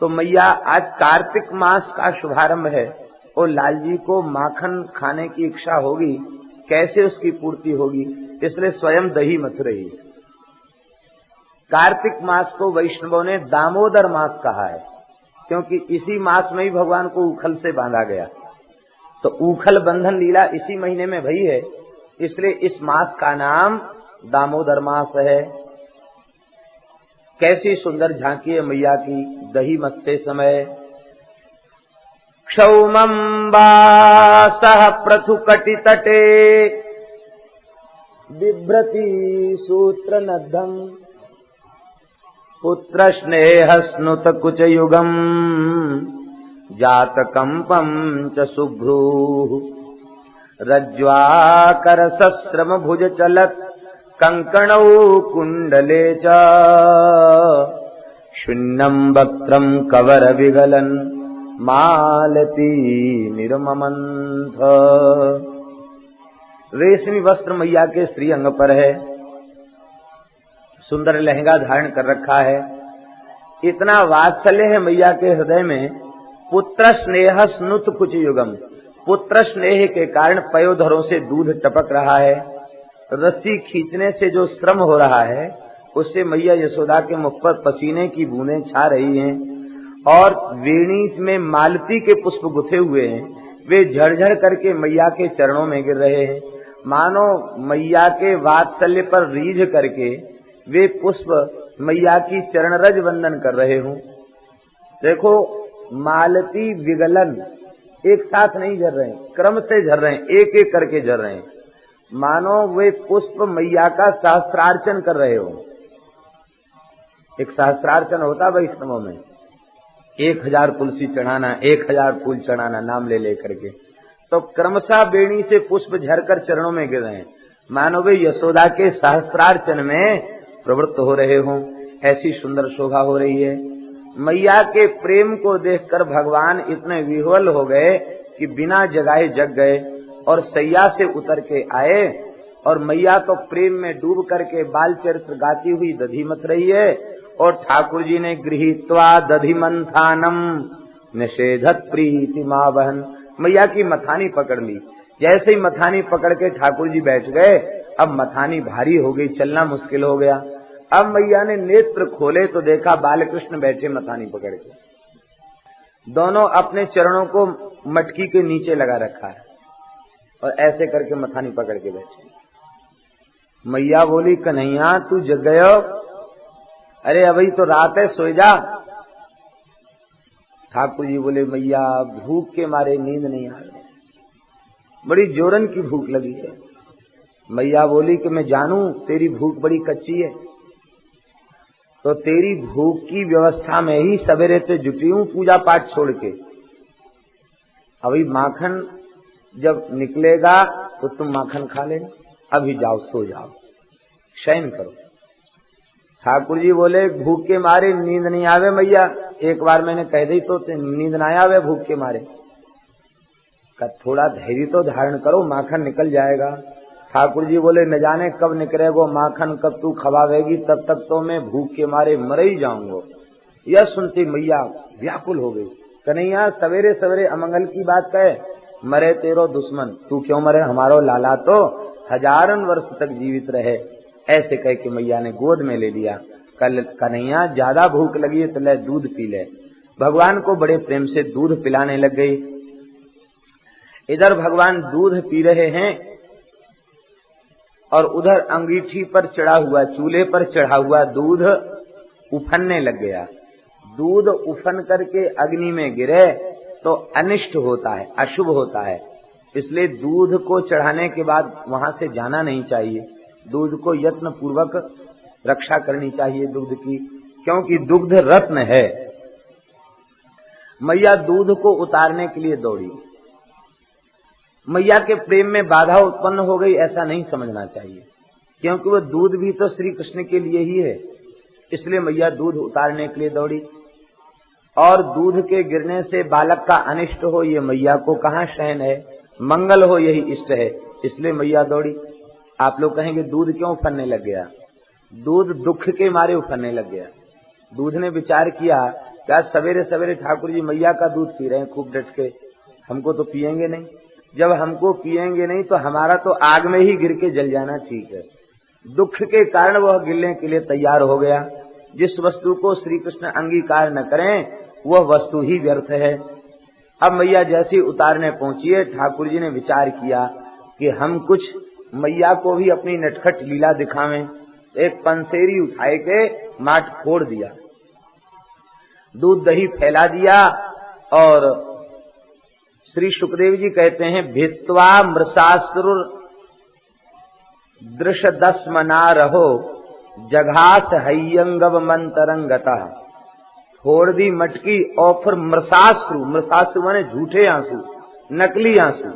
तो मैया आज कार्तिक मास का शुभारंभ है और लाल जी को माखन खाने की इच्छा होगी, कैसे उसकी पूर्ति होगी, इसलिए स्वयं दही मथ रही है। कार्तिक मास को वैष्णवों ने दामोदर मास कहा है, क्योंकि इसी मास में ही भगवान को उखल से बांधा गया। तो उखल बंधन लीला इसी महीने में भई है, इसलिए इस मास का नाम दामोदर मास है। कैसी सुंदर झांकी है मैया की दही मथते समय। क्षौमं वासः पृथुकटि तटे बिभ्रति सूत्र नद्धम् पुत्र स्नेह स्नुत कुच युगम जात कंपम च शुभ्रू रज्ज्वाकर सश्रम भुज चलत कंकणौ कुंडले च शून्यं वक्त्रं कवर विगलन मालती निर्ममंथ। रेशमी वस्त्र मैया के श्रीअंग पर है, सुंदर लहंगा धारण कर रखा है। इतना वात्सल्य है मैया के हृदय में। पुत्र स्नेह स्नुत कुच युगम, पुत्र स्नेह के कारण पयोधरों से दूध टपक रहा है। रस्सी खींचने से जो श्रम हो रहा है उससे मैया यशोदा के मुख पर पसीने की बूंदें छा रही हैं। और वेणी में मालती के पुष्प गुथे हुए हैं, वे झरझर करके मैया के चरणों में गिर रहे हैं, मानो मैया के वात्सल्य पर रीझ करके वे पुष्प मैया की चरण रज वंदन कर रहे हों। देखो मालती विगलन एक साथ नहीं झर रहे हैं, क्रम से झर रहे हैं, एक एक करके झर रहे हैं, मानो वे पुष्प मैया का सहस्रार्चन कर रहे हो। एक सहस्रार्चन होता वैष्णवों में, 1000 तुलसी चढ़ाना, 1000 फूल चढ़ाना नाम ले लेकर के। तो क्रमशः बेणी से पुष्प झरकर चरणों में गिर रहे हैं, मानो वे यशोदा के सहस्रार्चन में प्रवृत्त हो रहे हों। ऐसी सुंदर शोभा हो रही है। मैया के प्रेम को देखकर भगवान इतने विह्वल हो गए कि बिना जगाए जग गए और सैया से उतर के आए। और मैया तो प्रेम में डूब करके बाल चरित्र गाती हुई दधी मथ रही है। और ठाकुर जी ने गृहीत्वा दधि मंथानम निषेधत प्रीति मावहन, मैया की मथानी पकड़ ली। जैसे ही मथानी पकड़ के ठाकुर जी बैठ गए, अब मथानी भारी हो गई, चलना मुश्किल हो गया। अब मैया ने नेत्र खोले तो देखा बालकृष्ण बैठे मथानी पकड़ के। दोनों अपने चरणों को मटकी के नीचे लगा रखा है और ऐसे करके मथानी पकड़ के बैठे। मैया बोली, कन्हैया तू जग गयो? अरे अभी तो रात है, सो जा। ठाकुर जी बोले, मैया भूख के मारे नींद नहीं आ रही, बड़ी जोरन की भूख लगी है। मैया बोली कि मैं जानूं तेरी भूख बड़ी कच्ची है, तो तेरी भूख की व्यवस्था में ही सवेरे से जुटी हूं पूजा पाठ छोड़ के। अभी माखन जब निकलेगा तो तुम माखन खा लेना, अभी जाओ सो जाओ, शयन करो। ठाकुर जी बोले, भूख के मारे नींद नहीं आवे मैया, एक बार मैंने कह दी तो नींद ना आवे भूख के मारे। का थोड़ा धैर्य तो धारण करो, माखन निकल जाएगा। ठाकुर जी बोले, न जाने कब निकलेगो माखन, कब तू खवावेगी, तब तक तो मैं भूख के मारे मर ही जाऊंगा। यह सुनती मैया व्याकुल हो गई। कन्हैया सवेरे सवेरे अमंगल की बात कहे, मरे तेरो दुश्मन, तू क्यों मरे, हमारो लाला तो 1000 वर्ष तक जीवित रहे। ऐसे कह के मैया ने गोद में ले लिया। कल कन्हैया ज्यादा भूख लगी है तो ले दूध पी ले। भगवान को बड़े प्रेम से दूध पिलाने लग गई। इधर भगवान दूध पी रहे हैं और उधर अंगीठी पर चढ़ा हुआ, चूल्हे पर चढ़ा हुआ दूध उफनने लग गया। दूध उफन करके अग्नि में गिरे तो अनिष्ट होता है, अशुभ होता है। इसलिए दूध को चढ़ाने के बाद वहां से जाना नहीं चाहिए। दूध को यत्न पूर्वक रक्षा करनी चाहिए दूध की, क्योंकि दुग्ध रत्न है। मैया दूध को उतारने के लिए दौड़ी। मैया के प्रेम में बाधा उत्पन्न हो गई ऐसा नहीं समझना चाहिए, क्योंकि वह दूध भी तो श्री कृष्ण के लिए ही है। इसलिए मैया दूध उतारने के लिए दौड़ी। और दूध के गिरने से बालक का अनिष्ट हो ये मैया को कहाँ सहन है, मंगल हो यही इष्ट है। इसलिए मैया दौड़ी। आप लोग कहेंगे दूध क्यों उफनने लग गया? दूध दुख के मारे उफनने लग गया। दूध ने विचार किया क्या सवेरे सवेरे ठाकुर जी मैया का दूध पी रहे हैं खूब डट के, हमको तो पिएंगे नहीं। जब हमको पिएंगे नहीं तो हमारा तो आग में ही गिर के जल जाना ठीक है। दुख के कारण वह गिरने के लिए तैयार हो गया। जिस वस्तु को श्री कृष्ण अंगीकार न करें वह वस्तु ही व्यर्थ है। अब मैया जैसी उतारने पहुंची है, ठाकुर जी ने विचार किया कि हम कुछ मैया को भी अपनी नटखट लीला दिखावें। एक पंसेरी उठाए के माट फोड़ दिया, दूध दही फैला दिया और श्री सुखदेव जी कहते हैं भित्वा मृषासुर दृश दस मना रहो जघास हयंगव मंतरंगता। फोड़ दी मटकी और फिर मृषाश्रु, मृषाश्रु माने झूठे आंसू, नकली आंसू।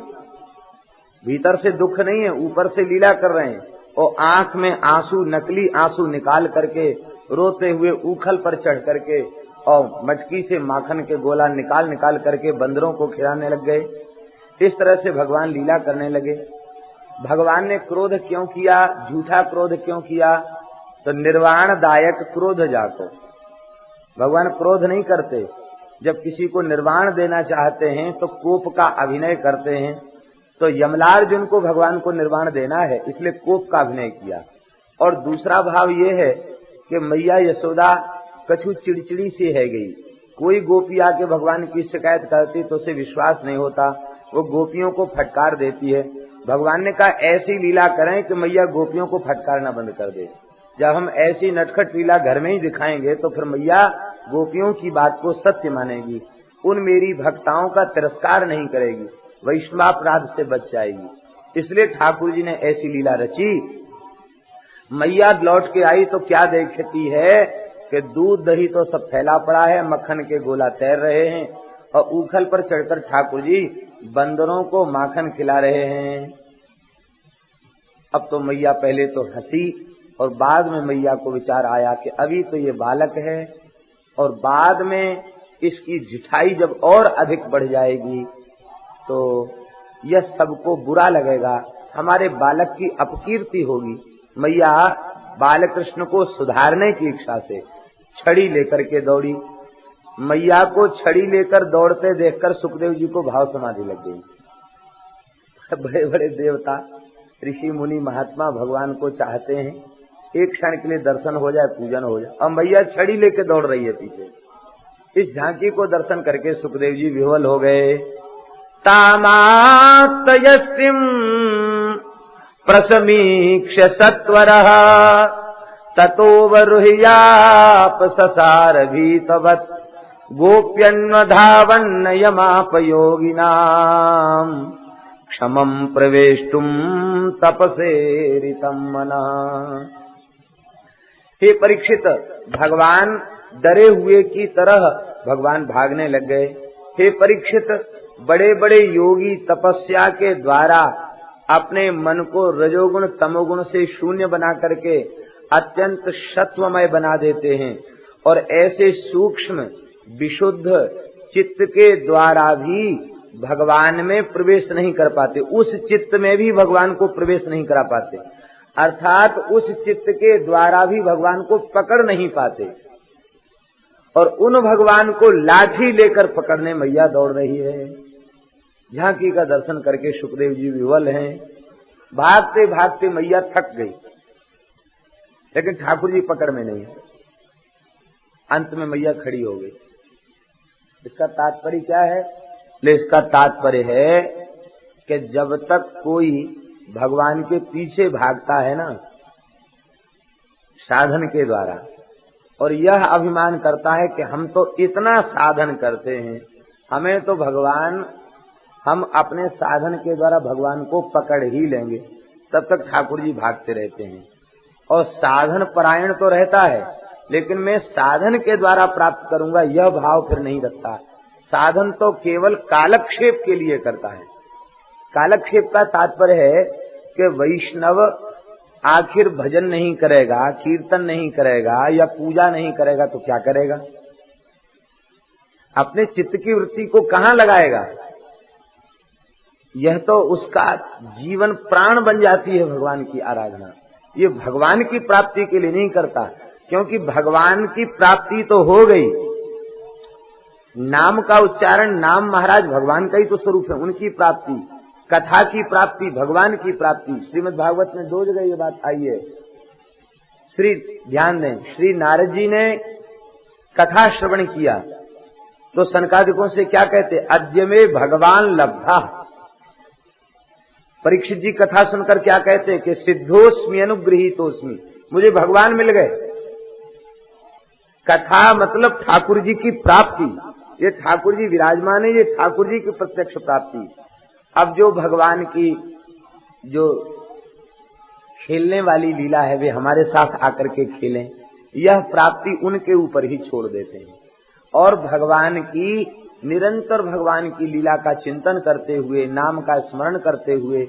भीतर से दुख नहीं है, ऊपर से लीला कर रहे हैं और आंख में आंसू, नकली आंसू निकाल करके रोते हुए उखल पर चढ़ करके और मटकी से माखन के गोला निकाल निकाल करके बंदरों को खिलाने लग गए। इस तरह से भगवान लीला करने लगे। भगवान ने क्रोध क्यों किया, झूठा क्रोध क्यों किया? तो निर्वाणदायक क्रोध जाको। भगवान क्रोध नहीं करते। जब किसी को निर्वाण देना चाहते हैं तो कोप का अभिनय करते हैं। तो यमलार्जुन को भगवान को निर्वाण देना है, इसलिए कोप का अभिनय किया। और दूसरा भाव ये है कि मैया यशोदा कछु चिड़चिड़ी सी है गई। कोई गोपी आके भगवान की शिकायत करती तो उसे विश्वास नहीं होता, वो गोपियों को फटकार देती है। भगवान ने कहा ऐसी लीला करें कि मैया गोपियों को फटकारना बंद कर दे। जब हम ऐसी नटखट लीला घर में ही दिखाएंगे तो फिर मैया गोपियों की बात को सत्य मानेगी, उन मेरी भक्ताओं का तिरस्कार नहीं करेगी, वैष्णवापराध से बच जाएगी। इसलिए ठाकुर जी ने ऐसी लीला रची। मैया लौट के आई तो क्या देखती है कि दूध दही तो सब फैला पड़ा है, मक्खन के गोला तैर रहे हैं और उखल पर चढ़कर ठाकुर जी बंदरों को माखन खिला रहे हैं। अब तो मैया पहले तो हंसी और बाद में मैया को विचार आया कि अभी तो ये बालक है और बाद में इसकी जिठाई जब और अधिक बढ़ जाएगी तो यह सबको बुरा लगेगा, हमारे बालक की अपकीर्ति होगी। मैया बालकृष्ण को सुधारने की इच्छा से छड़ी लेकर के दौड़ी। मैया को छड़ी लेकर दौड़ते देखकर सुखदेव जी को भाव समाधि लग गई। बड़े बड़े देवता, ऋषि मुनि, महात्मा भगवान को चाहते हैं एक क्षण के लिए दर्शन हो जाए, पूजन हो जाए, और मैया छड़ी लेके दौड़ रही है पीछे। इस झांकी को दर्शन करके सुखदेव जी विह्वल हो गए। तामात्तयस्तिम प्रसमीक्ष सत्वरः ततोवरुह्याप ससार भीतवत् गोप्यन्वधावन्न यमापयोगिनाम् क्षमं प्रवेष्टुम तपसेरितं मनः। हे परीक्षित, भगवान डरे हुए की तरह भगवान भागने लग गए। हे परीक्षित, बड़े बड़े योगी तपस्या के द्वारा अपने मन को रजोगुण तमोगुण से शून्य बना करके अत्यंत सत्वमय बना देते हैं और ऐसे सूक्ष्म विशुद्ध चित्त के द्वारा भी भगवान में प्रवेश नहीं कर पाते, उस चित्त में भी भगवान को प्रवेश नहीं करा पाते, अर्थात उस चित्त के द्वारा भी भगवान को पकड़ नहीं पाते। और उन भगवान को लाठी लेकर पकड़ने मैया दौड़ रही है। झांकी का दर्शन करके सुखदेव जी विह्वल हैं। भागते भागते मैया थक गई। लेकिन ठाकुर जी पकड़ में नहीं है। अंत में मैया खड़ी हो गई। इसका तात्पर्य क्या है? इसका तात्पर्य है कि जब तक कोई भगवान के पीछे भागता है ना साधन के द्वारा, और यह अभिमान करता है कि हम तो इतना साधन करते हैं, हमें तो भगवान, हम अपने साधन के द्वारा भगवान को पकड़ ही लेंगे, तब तक ठाकुर जी भागते रहते हैं। और साधन परायण तो रहता है, लेकिन मैं साधन के द्वारा प्राप्त करूंगा यह भाव फिर नहीं रखता। साधन तो केवल कालक्षेप के लिए करता है। कालक्षेप का तात्पर्य है कि वैष्णव आखिर भजन नहीं करेगा, कीर्तन नहीं करेगा या पूजा नहीं करेगा तो क्या करेगा? अपने चित्त की वृत्ति को कहां लगाएगा? यह तो उसका जीवन प्राण बन जाती है भगवान की आराधना। ये भगवान की प्राप्ति के लिए नहीं करता, क्योंकि भगवान की प्राप्ति तो हो गई। नाम का उच्चारण, नाम महाराज भगवान का ही तो स्वरूप है, उनकी प्राप्ति, कथा की प्राप्ति, भगवान की प्राप्ति। श्रीमद् भागवत में 2 जगह ये बात आई है। श्री ध्यान दें, श्री नारद जी ने कथा श्रवण किया तो सनकादिकों से क्या कहते? अद्य में भगवान लब्धा। परीक्षित जी कथा सुनकर क्या कहते? कि सिद्धोस्मि अनुगृहीतोस्मि, मुझे भगवान मिल गए। कथा मतलब ठाकुर जी की प्राप्ति, ये ठाकुर जी विराजमान है, ये ठाकुर जी की प्रत्यक्ष प्राप्ति। अब जो भगवान की जो खेलने वाली लीला है वे हमारे साथ आकर के खेलें, यह प्राप्ति उनके ऊपर ही छोड़ देते हैं। और भगवान की निरंतर भगवान की लीला का चिंतन करते हुए, नाम का स्मरण करते हुए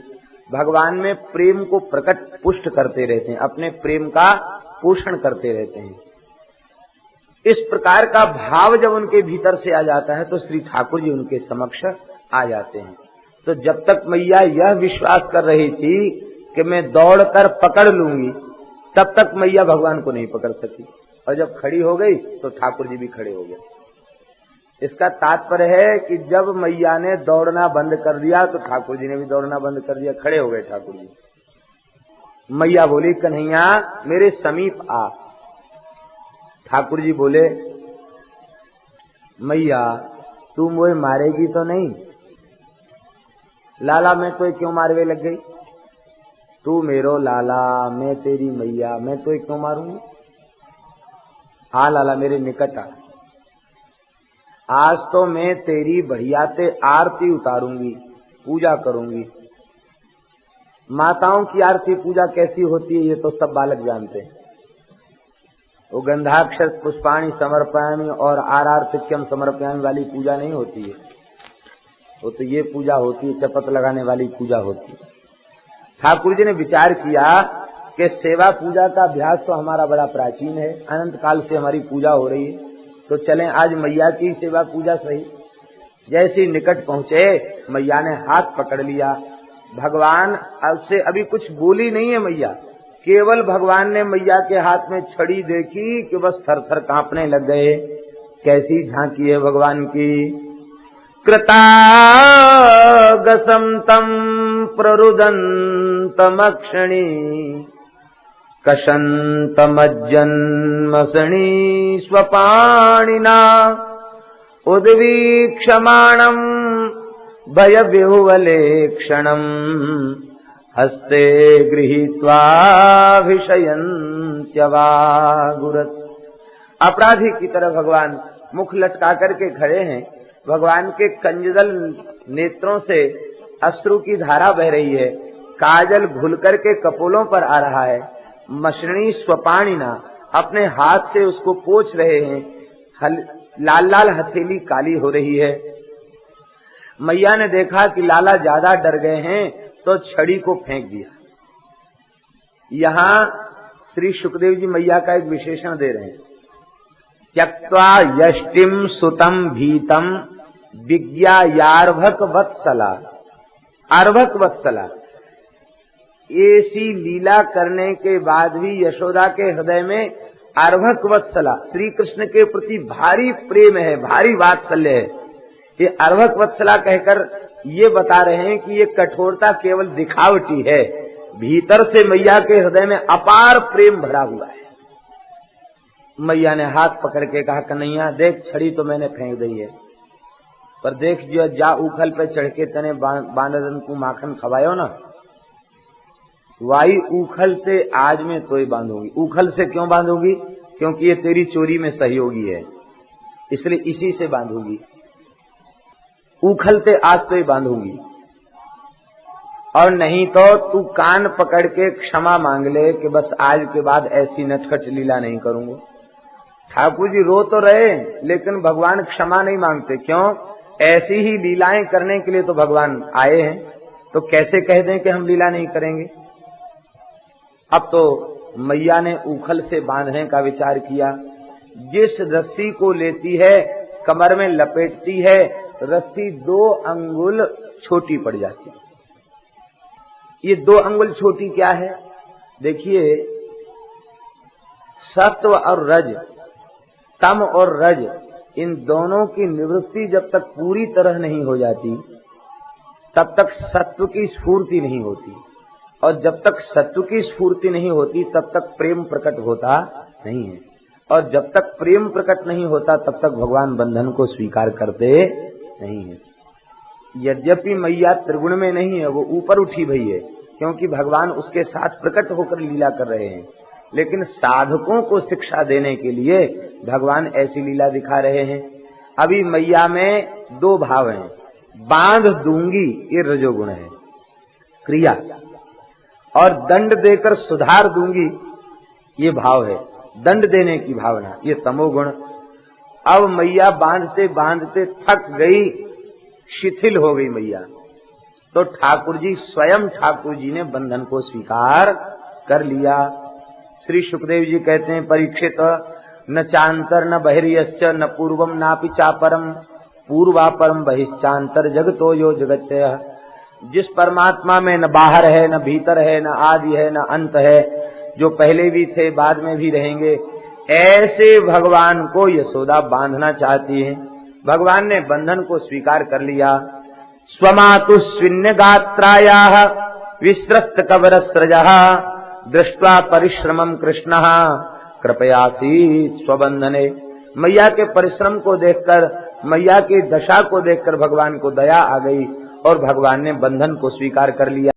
भगवान में प्रेम को प्रकट पुष्ट करते रहते हैं, अपने प्रेम का पोषण करते रहते हैं। इस प्रकार का भाव जब उनके भीतर से आ जाता है तो श्री ठाकुर जी उनके समक्ष आ जाते हैं। तो जब तक मैया यह विश्वास कर रही थी कि मैं दौड़कर पकड़ लूंगी, तब तक मैया भगवान को नहीं पकड़ सकी, और जब खड़ी हो गई तो ठाकुर जी भी खड़े हो गए। इसका तात्पर्य है कि जब मैया ने दौड़ना बंद कर दिया तो ठाकुर जी ने भी दौड़ना बंद कर दिया, खड़े हो गए ठाकुर जी। मैया बोली, कन्हैया मेरे समीप आ। ठाकुर जी बोले, मैया तू मुझे मारेगी तो नहीं? लाला मैं तो क्यों मारवे लग गई? तू मेरो लाला, मैं तेरी मैया, मैं तो क्यों मारूंगी? हाँ लाला मेरे निकट आ, आज तो मैं तेरी बढ़िया ते आरती उतारूंगी, पूजा करूंगी। माताओं की आरती पूजा कैसी होती है ये तो सब बालक जानते हैं। वो गंधाक्षर पुष्पाणि समर्पयामि और आरार्तिक्यम समर्पयामि वाली पूजा नहीं होती है, वो तो ये पूजा होती है, चपत लगाने वाली पूजा होती है। ठाकुर जी ने विचार किया कि सेवा पूजा का अभ्यास तो हमारा बड़ा प्राचीन है, अनंत काल से हमारी पूजा हो रही है, तो चलें आज मैया की सेवा पूजा सही। जैसे ही निकट पहुंचे मैया ने हाथ पकड़ लिया। भगवान से अभी कुछ बोली नहीं है मैया, केवल भगवान ने मैया के हाथ में छड़ी देखी कि बस थर थर कांपने लग गए। कैसी झांकी है भगवान की। कृतागसं तं प्ररुदन्तमक्षिणी कषन्तमज्जन्मसणी स्वपाणिना उद्वीक्षमाणं भयविह्वलेक्षणं हस्ते गृहीत्वाभिशयन्त्यवागुरत्। अपराधी की तरह भगवान मुख लटका करके खड़े हैं। भगवान के कंजदल नेत्रों से अश्रु की धारा बह रही है, काजल घुल करके कपोलों पर आ रहा है। मशरणी स्वपाणिना अपने हाथ से उसको पोंछ रहे हैं, लाल लाल हथेली काली हो रही है। मैया ने देखा कि लाला ज्यादा डर गए हैं तो छड़ी को फेंक दिया। यहाँ श्री सुखदेव जी मैया का एक विशेषण दे रहे हैं, त्यक्त्वा यष्टिम सुतम भीतम विज्ञायार्भक वत्सला। अर्भक वत्सला, ऐसी लीला करने के बाद भी यशोदा के हृदय में अर्भक वत्सला, श्री कृष्ण के प्रति भारी प्रेम है, भारी वात्सल्य है। ये अर्भक वत्सला कहकर ये बता रहे हैं कि ये कठोरता केवल दिखावटी है, भीतर से मैया के हृदय में अपार प्रेम भरा हुआ है। मैया ने हाथ पकड़ के कहा, कन्हैया देख, छड़ी तो मैंने फेंक दी है, पर देख जो जा उखल पे चढ़ के तने बांदरन को माखन खवायो ना, वाई उखल से आज में तो ही बांधूंगी। उखल से क्यों बांधूंगी? क्योंकि ये तेरी चोरी में सहयोगी है, इसलिए इसी से बांधूंगी। उखल से आज तो ही बांधूंगी, और नहीं तो तू कान पकड़ के क्षमा मांग ले कि बस आज के बाद ऐसी नटखट लीला नहीं करूंगा। ठाकुर जी रो तो रहे, लेकिन भगवान क्षमा नहीं मांगते। क्यों? ऐसी ही लीलाएं करने के लिए तो भगवान आए हैं, तो कैसे कह दें कि हम लीला नहीं करेंगे। अब तो मैया ने उखल से बांधने का विचार किया। जिस रस्सी को लेती है, कमर में लपेटती है, रस्सी 2 अंगुल छोटी पड़ जाती है। ये 2 अंगुल छोटी क्या है? देखिए, सत्व और रज, तम और रज, इन दोनों की निवृत्ति जब तक पूरी तरह नहीं हो जाती, तब तक सत्व की स्फूर्ति नहीं होती, और जब तक सत्व की स्फूर्ति नहीं होती तब तक प्रेम प्रकट होता नहीं है, और जब तक प्रेम प्रकट नहीं होता तब तक भगवान बंधन को स्वीकार करते नहीं है। यद्यपि मैया त्रिगुण में नहीं है, वो ऊपर उठी भई है, क्योंकि भगवान उसके साथ प्रकट होकर लीला कर रहे हैं, लेकिन साधकों को शिक्षा देने के लिए भगवान ऐसी लीला दिखा रहे हैं। अभी मैया में 2 भाव हैं, बांध दूंगी ये रजोगुण है क्रिया, और दंड देकर सुधार दूंगी ये भाव है, दंड देने की भावना, ये तमोगुण। अब मैया बांधते बांधते थक गई, शिथिल हो गई मैया, तो ठाकुर जी स्वयं ठाकुर जी ने बंधन को स्वीकार कर लिया। श्री सुखदेव जी कहते हैं, परीक्षित न चांतर न बहिर्यश्च न पूर्वम नापि चापरम पूर्वापरम बहिश्चांतर जगतो यो जगत्यः। जिस परमात्मा में न बाहर है, न भीतर है, न आदि है, न अंत है, जो पहले भी थे बाद में भी रहेंगे, ऐसे भगवान को यशोदा बांधना चाहती है। भगवान ने बंधन को स्वीकार कर लिया। स्वमातु स्विन्य गात्रायाः विस्रस्त कवरस्रजः दृष्ट्वा परिश्रमम कृष्णः कृपयासीत् स्वबंधने। मैया के परिश्रम को देखकर, मैया की दशा को देखकर भगवान को दया आ गई और भगवान ने बंधन को स्वीकार कर लिया।